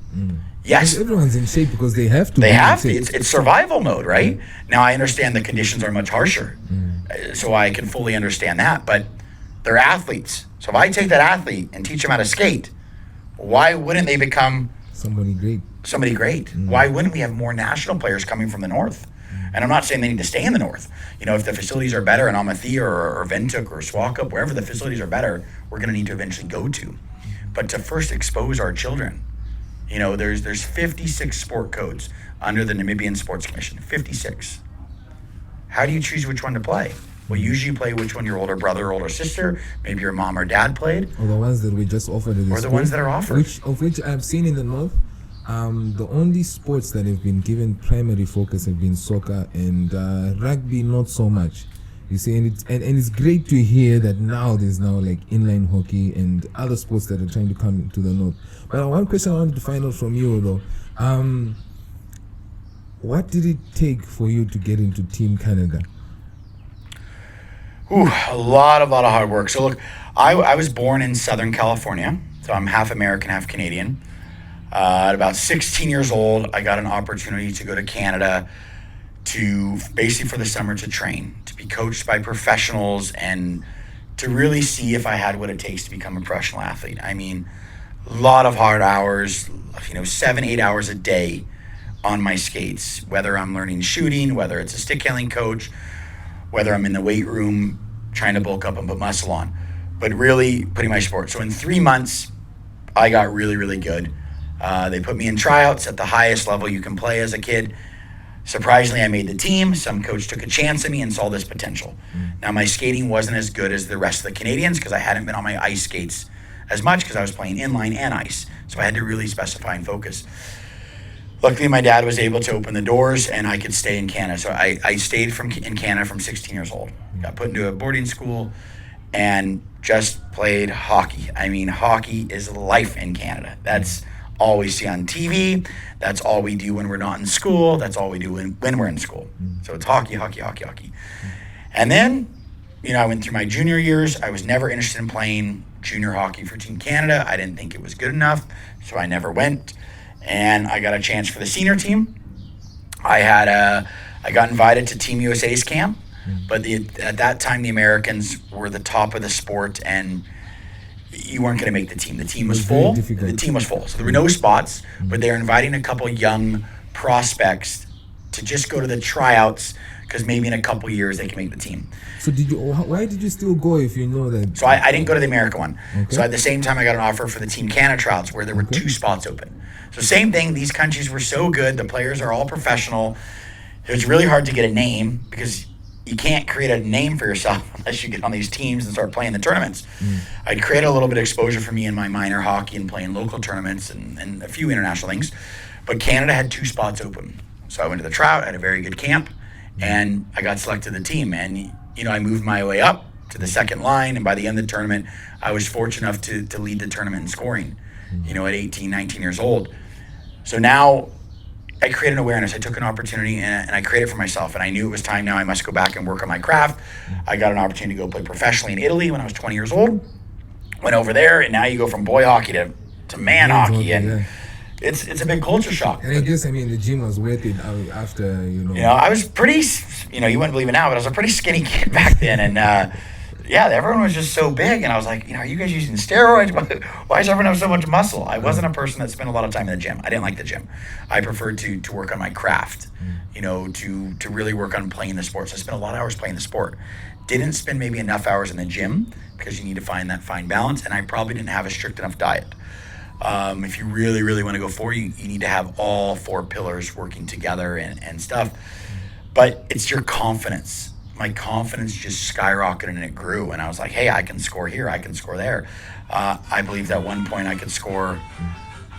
Yes. Everyone's in shape because they have to. They have to. It's survival mode, right? Now, I understand the conditions are much harsher. So I can fully understand that. But they're athletes. So if I take that athlete and teach them how to skate, why wouldn't they become somebody great? Why wouldn't we have more national players coming from the North? And I'm not saying they need to stay in the North. If the facilities are better in Amathia or Windhoek or Swakop, wherever the facilities are better, we're going to need to eventually go to. But to first expose our children, there's 56 sport codes under the Namibian Sports Commission, 56. How do you choose which one to play? Well, usually you play which one your older brother or older sister, maybe your mom or dad played. Or the ones that we just offered. Or the ones that are offered. Which I've seen in the North. The only sports that have been given primary focus have been soccer and rugby, not so much. You see, and it's great to hear that there's like inline hockey and other sports that are trying to come into the North. But one question I wanted to find out from you though, what did it take for you to get into Team Canada? A lot of hard work. So look, I was born in Southern California, so I'm half American, half Canadian. At about 16 years old, I got an opportunity to go to Canada to basically for the summer to train, to be coached by professionals and to really see if I had what it takes to become a professional athlete. I mean, a lot of hard hours, 7-8 hours a day on my skates, whether I'm learning shooting, whether it's a stick handling coach, whether I'm in the weight room trying to bulk up and put muscle on, but really putting my sport. So in 3 months, I got really, really good. They put me in tryouts at the highest level you can play as a kid. Surprisingly, I made the team. Some coach took a chance on me and saw this potential. Now, my skating wasn't as good as the rest of the Canadians because I hadn't been on my ice skates as much because I was playing inline and ice. So I had to really specify and focus. Luckily, my dad was able to open the doors and I could stay in Canada. So I stayed in Canada from 16 years old. Got put into a boarding school and just played hockey. I mean, hockey is life in Canada. That's all we see on TV. That's all we do when we're not in school. That's all we do when we're in school. So it's hockey. And then I went through my junior years. I was never interested in playing junior hockey for Team Canada. I didn't think it was good enough, so I never went. And I got a chance for the senior team. I got invited to Team USA's camp, but at that time the Americans were the top of the sport, and you weren't going to make the team. The team was full. The team was full, so there were no spots. But they were inviting a couple young prospects to just go to the tryouts because maybe in a couple years they can make the team. So why did you still go if you know that? So I didn't go to the American one. Okay. So at the same time I got an offer for the Team Canada tryouts where there were 2 spots open. So same thing, these countries were so good, the players are all professional. It was really hard to get a name because you can't create a name for yourself unless you get on these teams and start playing the tournaments. I'd created a little bit of exposure for me in my minor hockey and playing local tournaments and a few international things. But Canada had 2 spots open. So I went to the tryout, had a very good camp, and I got selected to the team. And, I moved my way up to the second line, and by the end of the tournament, I was fortunate enough to lead the tournament in scoring, at 18, 19 years old. So now I created awareness. I took an opportunity and I created it for myself. And I knew it was time now. I must go back and work on my craft. I got an opportunity to go play professionally in Italy when I was 20 years old. Went over there, and now you go from boy hockey to man hockey. And it's a big culture shock. And I guess, the gym was worth it after, I was pretty, you wouldn't believe it now, but I was a pretty skinny kid back then. And, everyone was just so big. And I was like, are you guys using steroids? Why does everyone have so much muscle? I wasn't a person that spent a lot of time in the gym. I didn't like the gym. I preferred to work on my craft, to really work on playing the sport. So I spent a lot of hours playing the sport. Didn't spend maybe enough hours in the gym because you need to find that fine balance. And I probably didn't have a strict enough diet. If you really, really want to go forward, you need to have all 4 pillars working together and stuff. But it's your confidence. My confidence just skyrocketed and it grew. And I was like, hey, I can score here. I can score there. I believed at one point I could score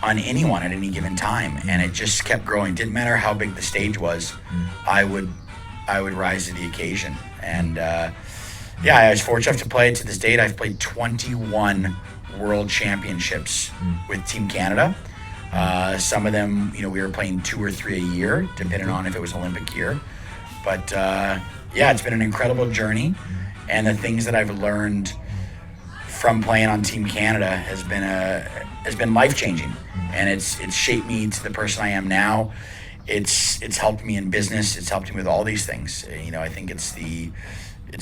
on anyone at any given time. And it just kept growing. Didn't matter how big the stage was. I would rise to the occasion. And I was fortunate enough to play. To this date, I've played 21 World Championships with Team Canada. Some of them, we were playing 2 or 3 a year, depending on if it was Olympic year. But it's been an incredible journey, and the things that I've learned from playing on Team Canada has been life changing, and it's shaped me to the person I am now. It's helped me in business. It's helped me with all these things. I think it's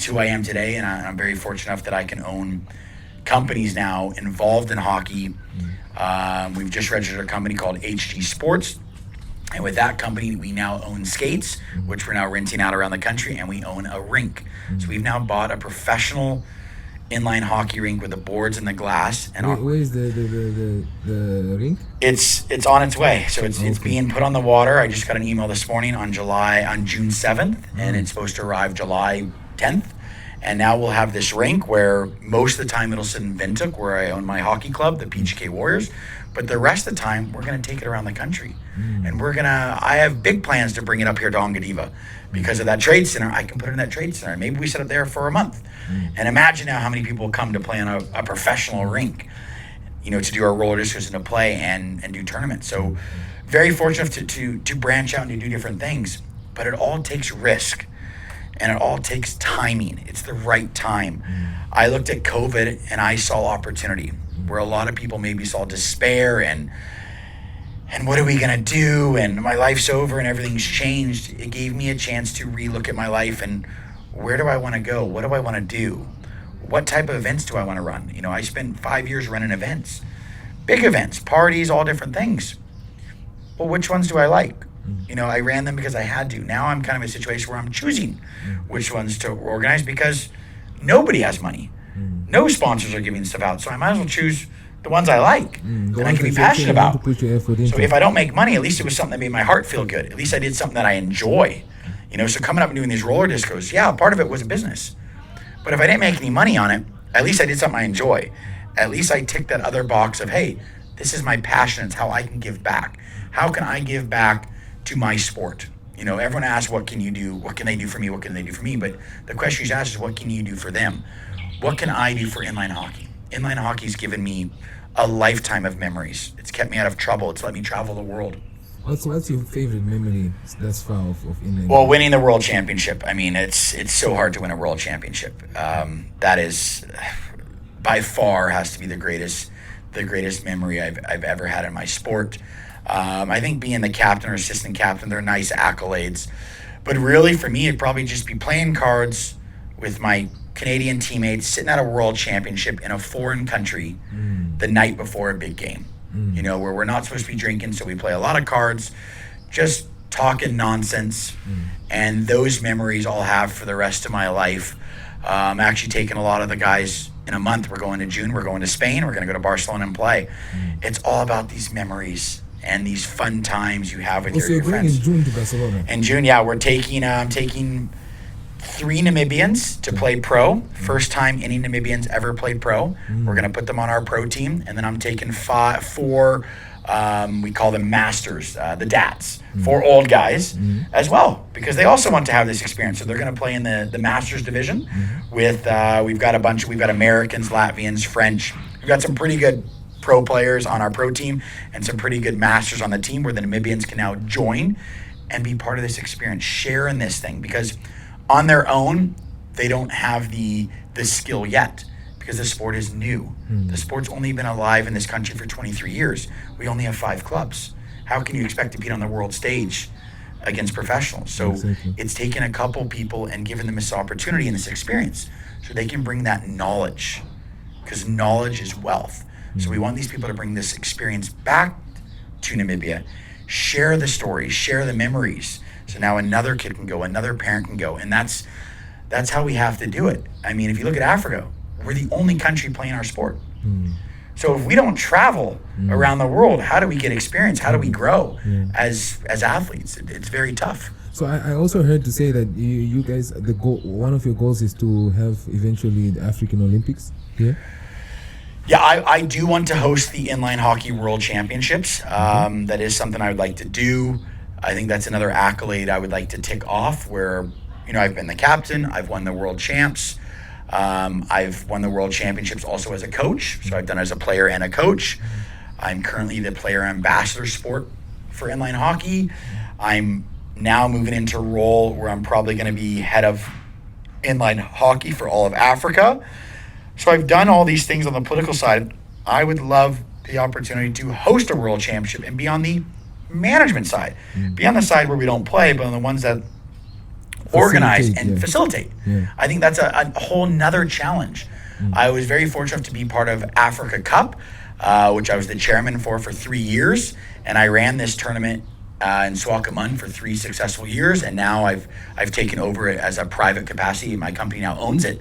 who I am today, and I'm very fortunate enough that I can own companies now involved in hockey. We've just registered a company called HG Sports. And with that company, we now own skates, which we're now renting out around the country, and we own a rink. So we've now bought a professional inline hockey rink with the boards and the glass. And where is the rink? It's on its way. So it's being put on the water. I just got an email this morning on June 7th, and it's supposed to arrive July 10th. And now we'll have this rink where most of the time it'll sit in Windhoek, where I own my hockey club, the PGK Warriors. But the rest of the time, we're going to take it around the country. And I have big plans to bring it up here to Ongadiva. Because of that trade center, I can put it in that trade center. Maybe we set up there for a month. And imagine now how many people come to play on a professional rink, to do our roller discos and to play and do tournaments. So very fortunate to branch out and to do different things. But it all takes risk. And it all takes timing. It's the right time. I looked at COVID and I saw opportunity where a lot of people maybe saw despair and what are we gonna do? And my life's over and everything's changed. It gave me a chance to relook at my life and where do I wanna go? What do I wanna do? What type of events do I wanna run? I spent 5 years running events, big events, parties, all different things. Well, which ones do I like? I ran them because I had to. Now I'm kind of in a situation where I'm choosing which ones to organize because nobody has money. No sponsors are giving stuff out. So I might as well choose the ones I like and I can be passionate about. So if I don't make money, at least it was something that made my heart feel good. At least I did something that I enjoy. So coming up and doing these roller discos, part of it was a business. But if I didn't make any money on it, at least I did something I enjoy. At least I ticked that other box of, hey, this is my passion. It's how I can give back. How can I give back to my sport? Everyone asks, what can you do? What can they do for me? What can they do for me? But the question you ask is, what can you do for them? What can I do for inline hockey? Inline hockey's given me a lifetime of memories. It's kept me out of trouble. It's let me travel the world. What's your favorite memory thus far of inline? Well, winning the world championship. I mean, it's so hard to win a world championship. That is by far has to be the greatest memory I've ever had in my sport. I think being the captain or assistant captain, they're nice accolades, but really for me, it'd probably just be playing cards with my Canadian teammates, sitting at a world championship in a foreign country the night before a big game. You know, where we're not supposed to be drinking, so we play a lot of cards, just talking nonsense, and those memories I'll have for the rest of my life. I'm actually taking a lot of the guys in a month. We're going to June, we're going to Spain, we're going to go to Barcelona and play. It's all about these memories and these fun times you have with your friends. In June to Barcelona? In June, yeah, we're taking, I'm taking 3 Namibians to play pro. First time any Namibians ever played pro. We're going to put them on our pro team. And then I'm taking 4, we call them masters, the DATs, 4 old guys as well, because they also want to have this experience. So they're going to play in the masters division with, we've got Americans, Latvians, French. We've got some pretty good pro players on our pro team and some pretty good masters on the team where the Namibians can now join and be part of this experience, share in this thing, because on their own, they don't have the skill yet because the sport is new. The sport's only been alive in this country for 23 years. We only have 5 clubs. How can you expect to compete on the world stage against professionals? So it's taken a couple people and given them this opportunity and this experience so they can bring that knowledge, because knowledge is wealth. So we want these people to bring this experience back to Namibia, share the stories, share the memories. So now another kid can go, another parent can go, and that's how we have to do it. I mean, if you look at Africa, we're the only country playing our sport. So if we don't travel around the world, how do we get experience? How do we grow as athletes? It's very tough. So I also heard to say that you guys, one of your goals is to have eventually the African Olympics here. Yeah, I do want to host the Inline Hockey World Championships. That is something I would like to do. I think that's another accolade I would like to tick off where, you know, I've been the captain, I've won the world champs, I've won the world championships also as a coach. So I've done it as a player and a coach. I'm currently the player ambassador sport for inline hockey. I'm now moving into a role where I'm probably going to be head of inline hockey for all of Africa. So I've done all these things on the political side. I would love the opportunity to host a world championship and be on the management side, be on the side where we don't play, but on the ones that organize and facilitate. I think that's a whole nother challenge. I was very fortunate to be part of Africa Cup, which I was the chairman for 3 years, and I ran this tournament in Swakopmund for 3 successful years, and now I've taken over it as a private capacity. My company now owns it.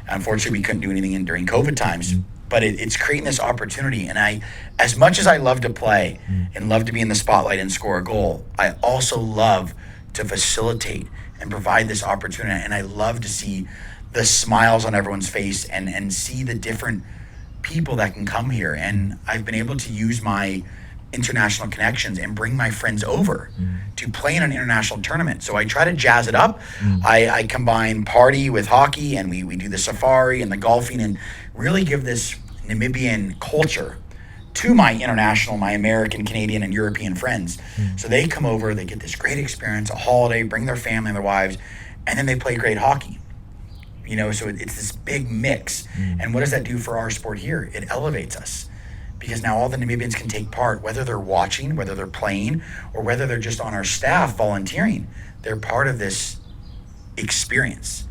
Unfortunately, we couldn't do anything during COVID times. But it's creating this opportunity. And as much as I love to play and love to be in the spotlight and score a goal, I also love to facilitate and provide this opportunity. And I love to see the smiles on everyone's face and see the different people that can come here. And I've been able to use my international connections and bring my friends over to play in an international tournament. So I try to jazz it up. I combine party with hockey, and we do the safari and the golfing and really give this Namibian culture to my international, my American, Canadian, and European friends. So they come over, they get this great experience, a holiday, bring their family and their wives, and then they play great hockey. You know, so it's this big mix. And what does that do for our sport here? It elevates us. Because now all the Namibians can take part, whether they're watching, whether they're playing, or whether they're just on our staff volunteering. They're part of this experience.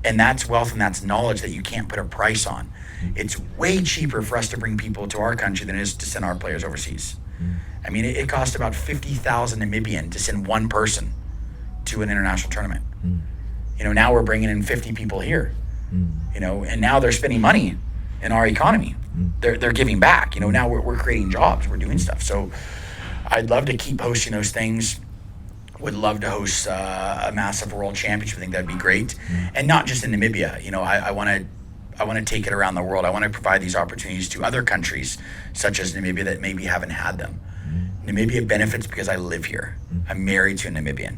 And that's wealth and that's knowledge that you can't put a price on. It's way cheaper for us to bring people to our country than it is to send our players overseas. I mean, it costs about 50,000 Namibian to send one person to an international tournament. You know, now we're bringing in 50 people here. You know, and now they're spending money in our economy. They're giving back. You know, now we're creating jobs. We're doing stuff. So I'd love to keep hosting those things. Would love to host a massive world championship. I think that'd be great. And not just in Namibia. You know, I want to take it around the world. I want to provide these opportunities to other countries, such as Namibia, that maybe haven't had them. Namibia benefits because I live here. I'm married to a Namibian.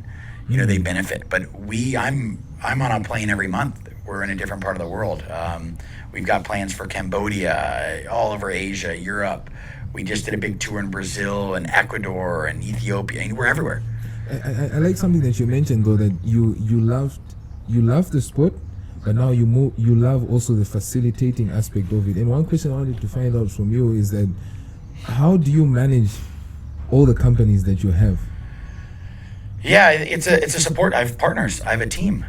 You know, they benefit. But I'm on a plane every month. We're in a different part of the world. We've got plans for Cambodia, all over Asia, Europe. We just did a big tour in Brazil and Ecuador and Ethiopia, and we're everywhere. I like something that you mentioned though, that you love the sport, but now you love also the facilitating aspect of it. And one question I wanted to find out from you is that how do you manage all the companies that you have? Yeah, it's a support. I have partners. I have a team.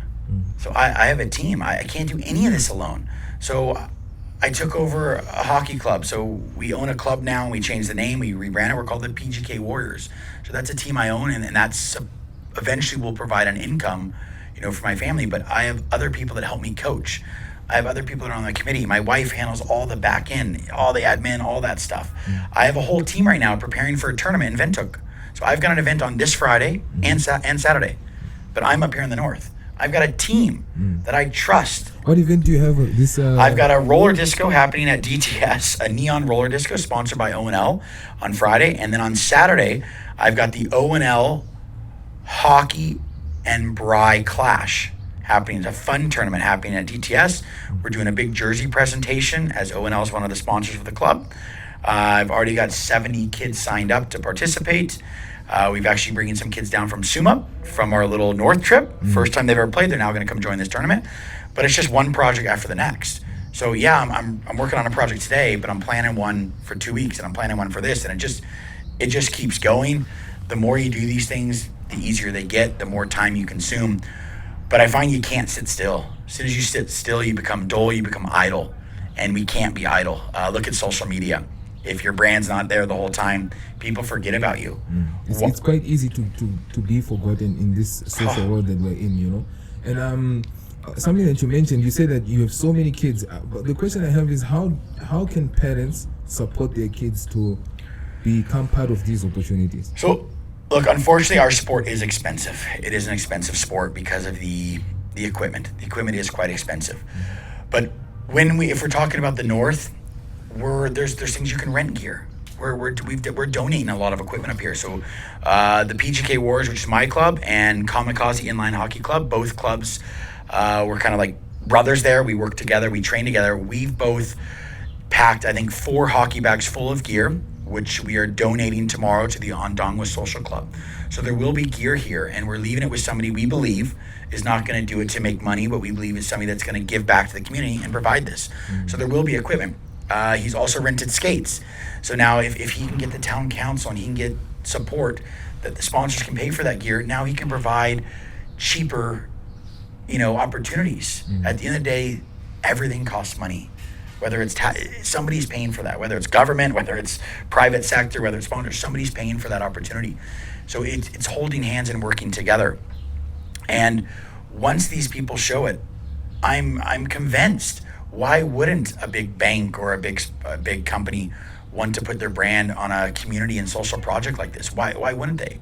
So I have a team. I can't do any of this alone. So I took over a hockey club. So we own a club now, and we changed the name. We rebranded it. We're called the PGK Warriors. So that's a team I own, and that's eventually will provide an income, for my family. But I have other people that help me coach. I have other people that are on the committee. My wife handles all the back end, all the admin, all that stuff. I have a whole team right now preparing for a tournament in Windhoek. So I've got an event on this Friday and Saturday, but I'm up here in the north. I've got a team that I trust. What event do you have this? I've got a roller disco happening at DTS, a neon roller disco sponsored by O&L on Friday. And then on Saturday, I've got the O&L Hockey and Bry Clash happening. It's a fun tournament happening at DTS. We're doing a big jersey presentation as O&L is one of the sponsors of the club. I've already got 70 kids signed up to participate. We've actually bringing some kids down from Suma from our little north trip. First time they've ever played. They're now going to come join this tournament. But it's just one project after the next. So yeah, I'm working on a project today, but I'm planning one for 2 weeks, and I'm planning one for this, and it just keeps going. The more you do these things, the easier they get, the more time you consume. But I find you can't sit still. As soon as you sit still, you become dull, you become idle, and we can't be idle. Look at social media. If your brand's not there the whole time, people forget about you. It's quite easy to be forgotten in this social world that we're in, And something that you mentioned, you said that you have so many kids. But the question I have is how can parents support their kids to become part of these opportunities? So, look, unfortunately, our sport is expensive. It is an expensive sport because of the equipment. The equipment is quite expensive. But if we're talking about the north, there's things you can rent gear. We're donating a lot of equipment up here. So the PGK Warriors, which is my club, and Kamikaze Inline Hockey Club, both clubs, we're kind of like brothers there. We work together. We train together. We've both packed, I think, 4 hockey bags full of gear, which we are donating tomorrow to the Ondangwa Social Club. So there will be gear here, and we're leaving it with somebody we believe is not going to do it to make money, but we believe is somebody that's going to give back to the community and provide this. So there will be equipment. He's also rented skates. So now if he can get the town council and he can get support that the sponsors can pay for that gear, now he can provide cheaper, opportunities. At the end of the day, everything costs money. Whether it's somebody's paying for that, whether it's government, whether it's private sector, whether it's sponsors, somebody's paying for that opportunity. So it's holding hands and working together. And once these people show it, I'm convinced. Why wouldn't a big bank or a big company want to put their brand on a community and social project like this? Why wouldn't they?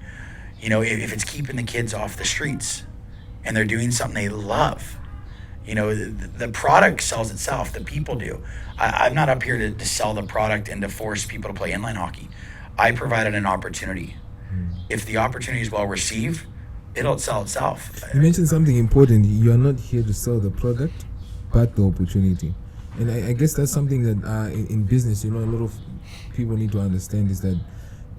If it's keeping the kids off the streets and they're doing something they love, the product sells itself. The people do. I'm not up here to sell the product and to force people to play inline hockey. I provided an opportunity. If the opportunity is well received, it'll sell itself. You mentioned something important. You are not here to sell the product, but the opportunity. And I guess that's something that in business, a lot of people need to understand is that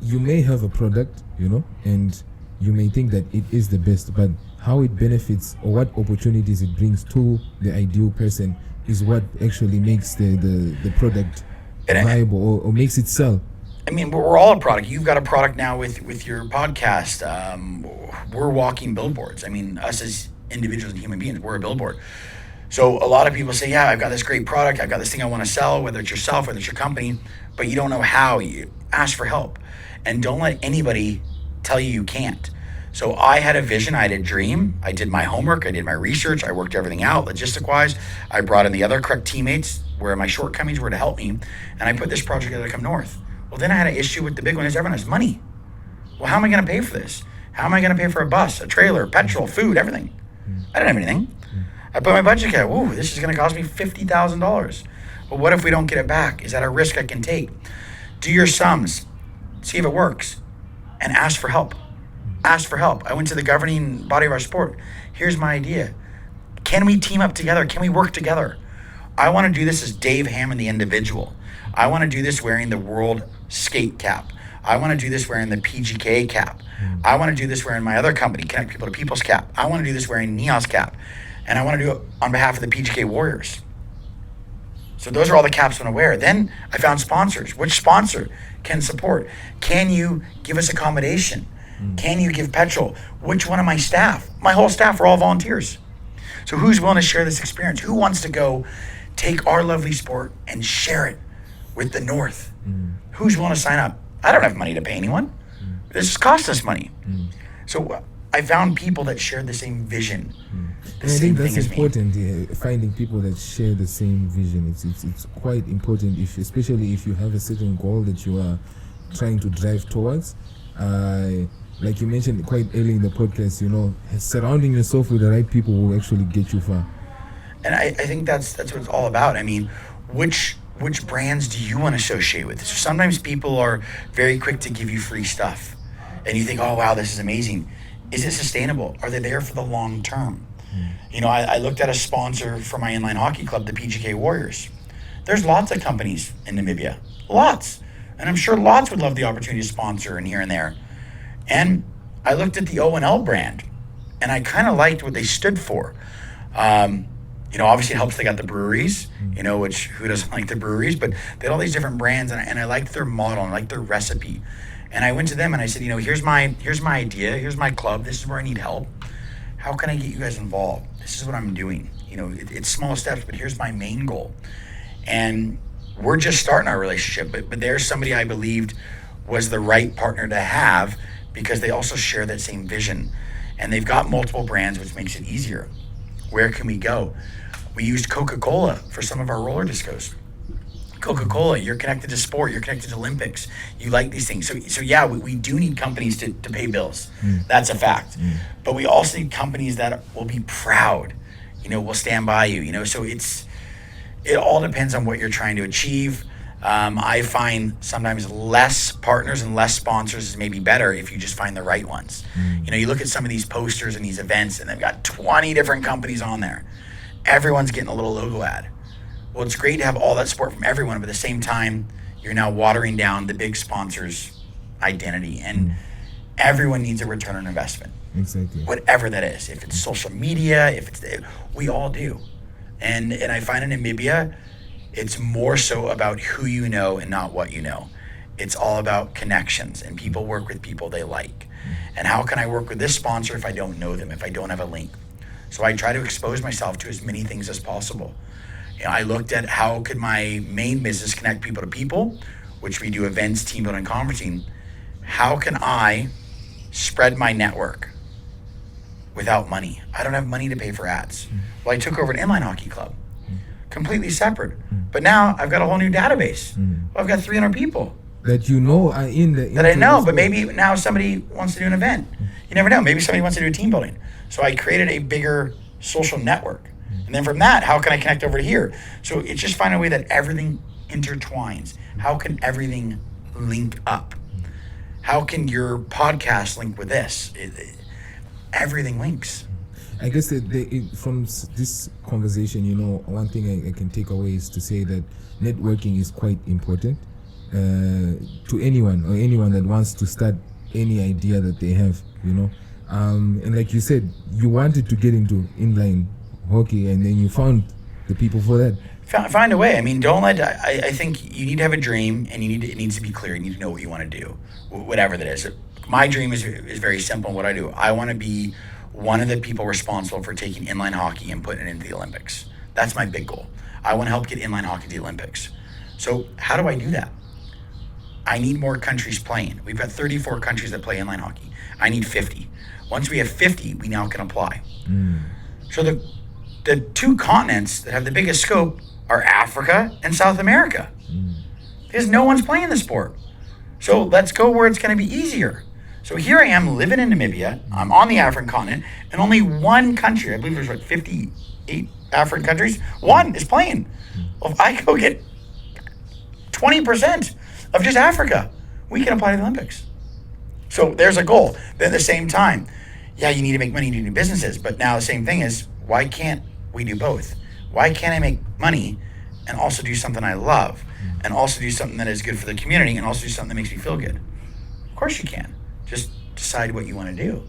you may have a product, and you may think that it is the best, but how it benefits or what opportunities it brings to the ideal person is what actually makes the product viable or makes it sell. I mean, we're all a product. You've got a product now with your podcast. We're walking billboards. I mean, us as individuals and human beings, we're a billboard. So a lot of people say, yeah, I've got this great product. I've got this thing I want to sell, whether it's yourself, whether it's your company, but you don't know how. You ask for help. And don't let anybody tell you can't. So I had a vision. I had a dream. I did my homework. I did my research. I worked everything out logistic-wise. I brought in the other correct teammates where my shortcomings were to help me. And I put this project together to come north. Well, then I had an issue with the big one is everyone has money. Well, how am I going to pay for this? How am I going to pay for a bus, a trailer, petrol, food, everything? I didn't have anything. I put my budget together. Ooh, this is going to cost me $50,000. Well, what if we don't get it back? Is that a risk I can take? Do your sums. See if it works. And ask for help. Ask for help. I went to the governing body of our sport. Here's my idea. Can we team up together? Can we work together? I want to do this as Dave Hammond, the individual. I want to do this wearing the world skate cap. I want to do this wearing the PGK cap. I want to do this wearing my other company, Connect People to People's cap. I want to do this wearing NEOS cap. And I want to do it on behalf of the PGK Warriors. So those are all the caps I want to wear. Then I found sponsors. Which sponsor can support? Can you give us accommodation? Can you give petrol? Which one of my staff? My whole staff are all volunteers. So who's willing to share this experience? Who wants to go take our lovely sport and share it with the North? Who's willing to sign up? I don't have money to pay anyone. This costs us money. So I found people that shared the same vision. And I think that's important, finding people that share the same vision. It's quite important, especially if you have a certain goal that you are trying to drive towards. Like you mentioned quite early in the podcast, surrounding yourself with the right people will actually get you far. And I think that's what it's all about. I mean, which brands do you want to associate with? So sometimes people are very quick to give you free stuff. And you think, oh, wow, this is amazing. Is it sustainable? Are they there for the long term? I looked at a sponsor for my inline hockey club, the PGK Warriors. There's lots of companies in Namibia, lots. And I'm sure lots would love the opportunity to sponsor and here and there. And I looked at the O&L brand, and I kind of liked what they stood for. Obviously it helps they got the breweries, which who doesn't like the breweries, but they had all these different brands, and I liked their model, and I liked their recipe. And I went to them and I said, here's my idea, here's my club, this is where I need help. How can I get you guys involved? This is what I'm doing. It's small steps, but here's my main goal. And we're just starting our relationship, but there's somebody I believed was the right partner to have because they also share that same vision. And they've got multiple brands, which makes it easier. Where can we go? We used Coca-Cola for some of our roller discos. Coca-Cola, you're connected to sport, you're connected to Olympics. You like these things. So yeah, we do need companies to pay bills. That's a fact. But we also need companies that will be proud, will stand by you, so it all depends on what you're trying to achieve. I find sometimes less partners and less sponsors is maybe better if you just find the right ones. You look at some of these posters and these events and they've got 20 different companies on there. Everyone's getting a little logo ad. Well, it's great to have all that support from everyone, but at the same time, you're now watering down the big sponsor's identity, and everyone needs a return on investment. Exactly. Whatever that is. If it's social media, we all do. And I find in Namibia, it's more so about who you know and not what you know. It's all about connections, and people work with people they like. And how can I work with this sponsor if I don't know them, if I don't have a link? So I try to expose myself to as many things as possible. I looked at how could my main business connect people to people, which we do events, team building, conferencing. How can I spread my network without money? I don't have money to pay for ads. Well, I took over an inline hockey club, completely separate. But now I've got a whole new database. Well, I've got 300 people. That are in the... That I know, but maybe now somebody wants to do an event. You never know. Maybe somebody wants to do a team building. So I created a bigger social network. And then from that, how can I connect over to here? So it's just find a way that everything intertwines. How can everything link up? How can your podcast link with this? Everything links. I guess from this conversation, one thing I can take away is to say that networking is quite important to anyone that wants to start any idea that they have, And like you said, you wanted to get into inline hockey, and then you found the people for that. Find a way. I mean, don't let. I think you need to have a dream, and it needs to be clear. You need to know what you want to do, whatever that is. My dream is very simple. What I do, I want to be one of the people responsible for taking inline hockey and putting it into the Olympics. That's my big goal. I want to help get inline hockey to the Olympics. So how do I do that? I need more countries playing. We've got 34 countries that play inline hockey. I need 50. Once we have 50, we now can apply. So the two continents that have the biggest scope are Africa and South America. Because no one's playing the sport. So let's go where it's going to be easier. So here I am living in Namibia. I'm on the African continent, and only one country, I believe there's 58 African countries, one is playing. Well, if I go get 20% of just Africa, we can apply to the Olympics. So there's a goal. But at the same time, yeah, you need to make money to do businesses. But now the same thing is, why can't we do both? Why can't I make money and also do something I love? and also do something that is good for the community and also do something that makes me feel good? Of course you can. Just decide what you want to do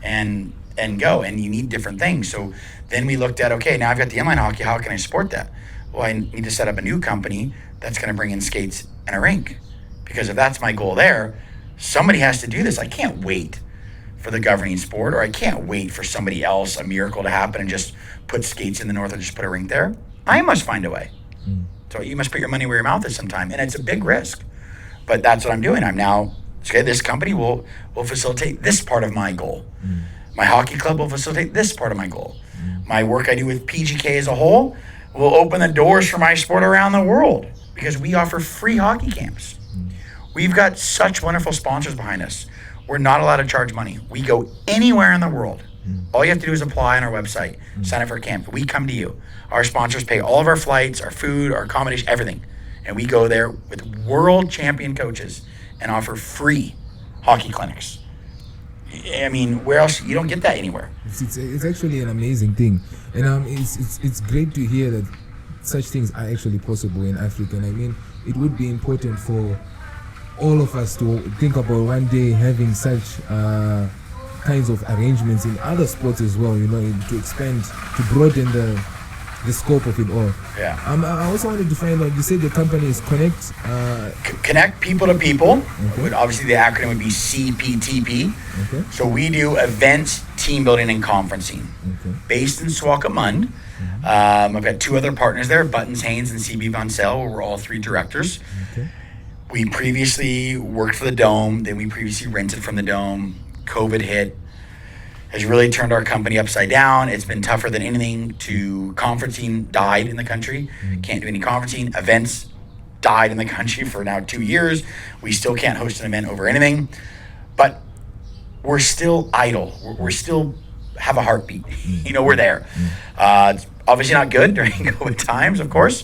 and go. And you need different things. So then we looked at, okay, now I've got the inline hockey. How can I support that? Well, I need to set up a new company that's going to bring in skates and a rink. Because if that's my goal there, somebody has to do this. I can't wait for the governing sport, or I can't wait for somebody else, a miracle to happen and just put skates in the north or just put a rink there. I must find a way. So you must put your money where your mouth is sometime. And it's a big risk. But that's what I'm doing. I'm now, okay, this company will facilitate this part of my goal. My hockey club will facilitate this part of my goal. My work I do with PGK as a whole will open the doors for my sport around the world because we offer free hockey camps. We've got such wonderful sponsors behind us. We're not allowed to charge money. We go anywhere in the world. All you have to do is apply on our website, sign up for a camp. We come to you. Our sponsors pay all of our flights, our food, our accommodation, everything. And we go there with world champion coaches and offer free hockey clinics. I mean, where else? You don't get that anywhere. It's actually an amazing thing. And it's great to hear that such things are actually possible in Africa. And I mean, it would be important for all of us to think about one day having such kinds of arrangements in other sports as well, to expand, to broaden the scope of it all. Yeah. I also wanted to find out, you said the company is Connect. Connect people to people. Okay. Obviously, the acronym would be CPTP. Okay. So we do events, team building, and conferencing. Okay. Based in Swakopmund. I've got two other partners there, Buttons Haynes and CB Von Sale, where we're all three directors. Okay. We previously worked for the Dome. Then we previously rented from the Dome. COVID hit. Has really turned our company upside down. It's been tougher than anything. Conferencing died in the country. Can't do any conferencing. Events died in the country for now 2 years. We still can't host an event over anything. But we're still idle. We're still have a heartbeat. We're there. It's obviously not good during COVID times, of course.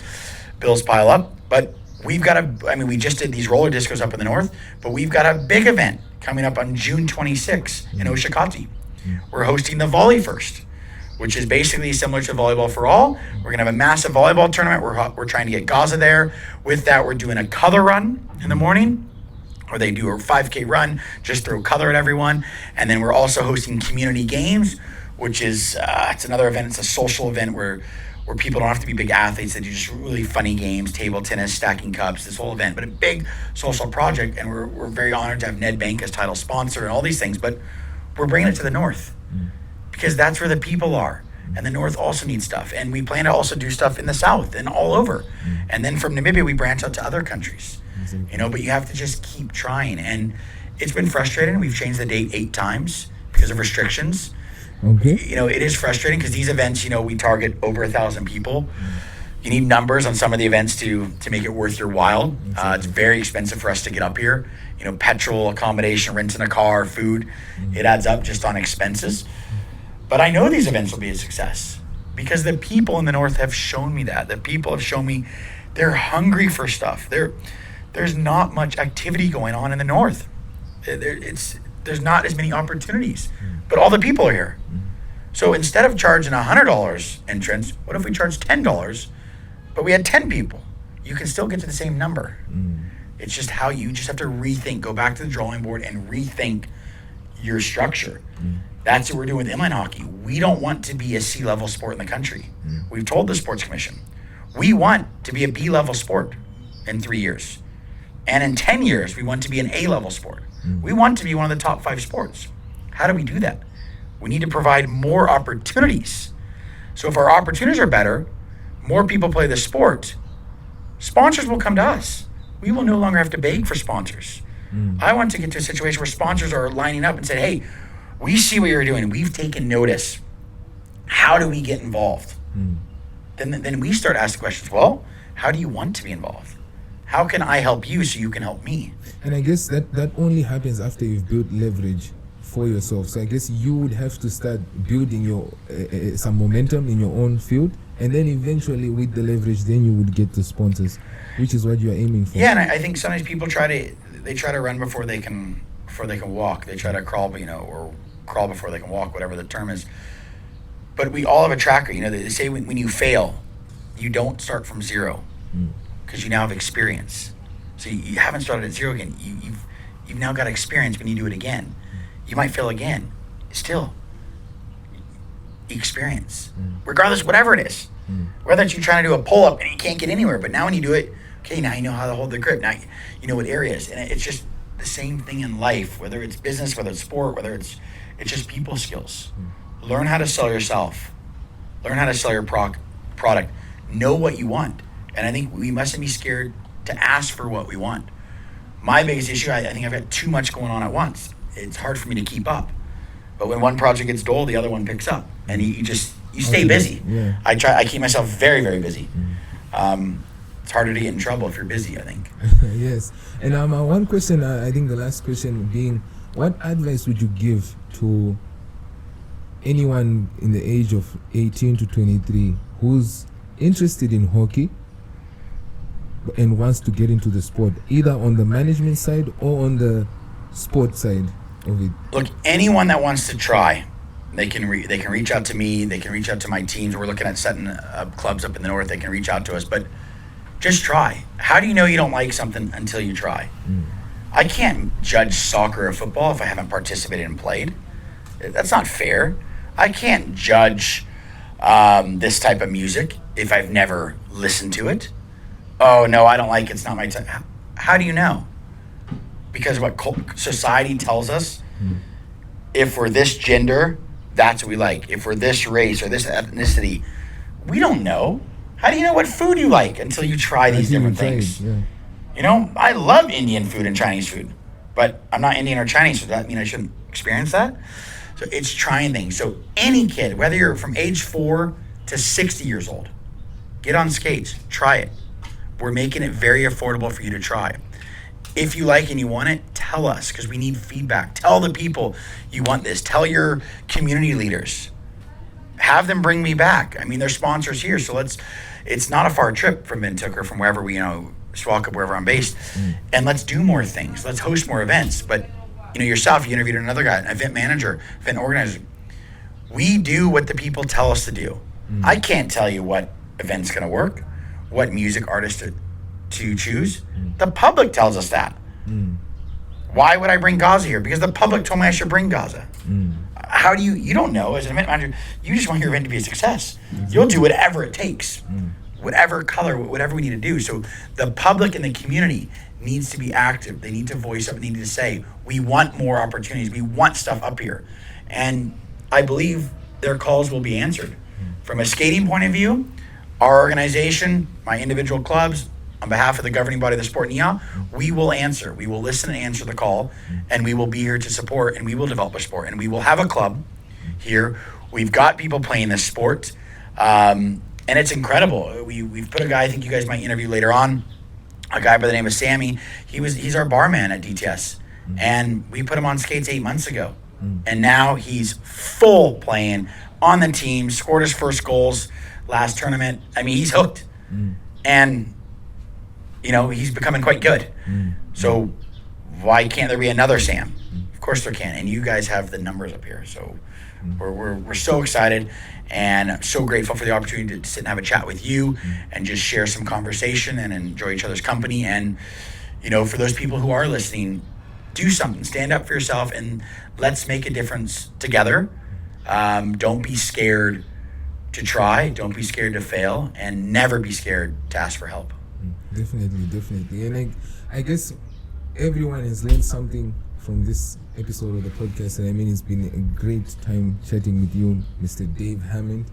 Bills pile up. But we've got we just did these roller discos up in the north, but we've got a big event coming up on June 26th in Oshakati. We're hosting the Volley First, which is basically similar to Volleyball for All. We're going to have a massive volleyball tournament. We're trying to get Gaza there. With that, we're doing a color run in the morning, where they do a 5K run, just throw color at everyone. And then we're also hosting community games, which is it's another event. It's a social event where people don't have to be big athletes. They do just really funny games, table tennis, stacking cups, this whole event. But a big social project, and we're very honored to have Ned Bank as title sponsor and all these things. But we're bringing it to the north because that's where the people are. And the north also needs stuff. And we plan to also do stuff in the south and all over. And then from Namibia, we branch out to other countries. But you have to just keep trying. And it's been frustrating. We've changed the date 8 times because of restrictions. Okay. It is frustrating because these events, we target over 1,000 people. You need numbers on some of the events to make it worth your while. It's very expensive for us to get up here. Petrol, accommodation, renting a car, food, it adds up just on expenses. But I know these events will be a success because the people in the north have shown me that. The people have shown me they're hungry for stuff. There's not much activity going on in the north. There's not as many opportunities, but all the people are here. So instead of charging $100 entrance, what if we charge $10, but we had 10 people? You can still get to the same number. It's just how you just have to rethink, go back to the drawing board and rethink your structure. That's what we're doing with inline hockey. We don't want to be a C-level sport in the country. We've told the Sports Commission, we want to be a B-level sport in 3 years. And in 10 years, we want to be an A-level sport. We want to be one of the top 5 sports. How do we do that? We need to provide more opportunities. So if our opportunities are better, more people play the sport, sponsors will come to us. We will no longer have to beg for sponsors. I want to get to a situation where sponsors are lining up and say, hey, we see what you're doing. We've taken notice. How do we get involved? Then we start asking questions. Well, how do you want to be involved? How can I help you so you can help me? And I guess that only happens after you've built leverage for yourself. So I guess you would have to start building your some momentum in your own field, and then eventually with the leverage, then you would get the sponsors, which is what you're aiming for. Yeah, and I think sometimes people try to run before they can walk. They try to crawl, or crawl before they can walk, whatever the term is. But we all have a tracker. They say when you fail, you don't start from zero. because you now have experience. So you haven't started at zero again. You've now got experience when you do it again. You might fail again. Still, experience. Regardless, whatever it is. Whether it's you trying to do a pull-up and you can't get anywhere, but now when you do it, okay, now you know how to hold the grip. Now you know what areas. And it's just the same thing in life, whether it's business, whether it's sport, whether it's just people skills. Learn how to sell yourself. Learn how to sell your product. Know what you want. And I think we mustn't be scared to ask for what we want. My biggest issue, I think I've got too much going on at once. It's hard for me to keep up. But when one project gets dull, the other one picks up. And you stay busy. Yeah. I keep myself very, very busy. It's harder to get in trouble if you're busy, I think. Yes. And one question, I think the last question being, what advice would you give to anyone in the age of 18 to 23 who's interested in hockey and wants to get into the sport, either on the management side or on the sport side of it? Look, anyone that wants to try, they can reach out to me. They can reach out to my teams. We're looking at setting up clubs up in the north. They can reach out to us, but just try. How do you know you don't like something until you try? I can't judge soccer or football if I haven't participated and played. That's not fair. I can't judge this type of music if I've never listened to it. Oh, no, I don't like it. It's not my type. How do you know? Because what society tells us, if we're this gender, that's what we like. If we're this race or this ethnicity, we don't know. How do you know what food you like until you try these different things? Yeah. You know, I love Indian food and Chinese food, but I'm not Indian or Chinese, so does that mean I shouldn't experience that? So it's trying things. So any kid, whether you're from age 4 to 60 years old, get on skates, try it. We're making it very affordable for you to try. If you like and you want it, tell us, because we need feedback. Tell the people you want this. Tell your community leaders. Have them bring me back. I mean, they're sponsors here, so it's not a far trip from Windhoek or from wherever Swalcup, wherever I'm based, and let's do more things. Let's host more events. But yourself, you interviewed another guy, an event manager, event organizer. We do what the people tell us to do. I can't tell you what event's going to work, what music artist to choose. The public tells us that. Why would I bring Gaza here? Because the public told me I should bring Gaza. How do you don't know as an event manager, you just want your event to be a success. You'll do whatever it takes, whatever color, whatever we need to do. So the public and the community needs to be active. They need to voice up, they need to say, we want more opportunities. We want stuff up here. And I believe their calls will be answered. From a skating point of view, our organization, my individual clubs, on behalf of the governing body of the sport, NIA, we will answer. We will listen and answer the call, and we will be here to support, and we will develop a sport, and we will have a club here. We've got people playing this sport, and it's incredible. We've put a guy, I think you guys might interview later on, a guy by the name of Sammy. He's our barman at DTS, and we put him on skates 8 months ago, and now he's full playing on the team, scored his first goals last tournament. I mean, he's hooked, and he's becoming quite good. So why can't there be another Sam? Of course there can. And you guys have the numbers up here. So we're so excited and so grateful for the opportunity to sit and have a chat with you and just share some conversation and enjoy each other's company. And, for those people who are listening, do something. Stand up for yourself and let's make a difference together. Don't be scared to try. Don't be scared to fail. And never be scared to ask for help. Definitely. And I guess everyone has learned something from this episode of the podcast. And I mean, it's been a great time chatting with you, Mr. Dave Hammond.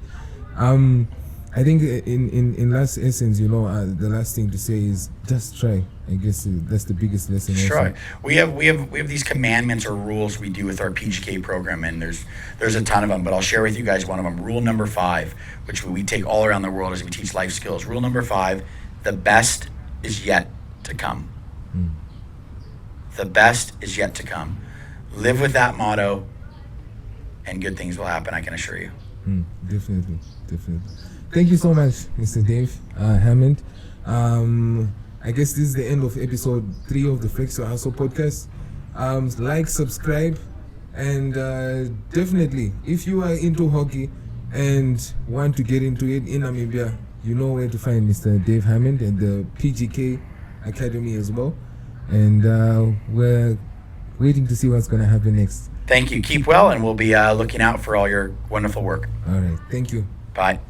I think in last essence, the last thing to say is just try. I guess that's the biggest lesson. Just try. We have these commandments or rules we do with our PGK program, and there's a ton of them. But I'll share with you guys one of them. Rule number 5, which we take all around the world as we teach life skills. Rule number 5: the best is yet to come. The best is yet to come. Live with that motto, and good things will happen, I can assure you. Definitely. Thank you so much, Mr. Dave Hammond. I guess this is the end of episode 3 of the Flex Your Hustle podcast. Like, subscribe, and definitely, if you are into hockey and want to get into it in Namibia, you know where to find Mr. Dave Hammond and the PGK Academy as well. And we're waiting to see what's going to happen next. Thank you. Keep well, and we'll be looking out for all your wonderful work. All right. Thank you. Bye.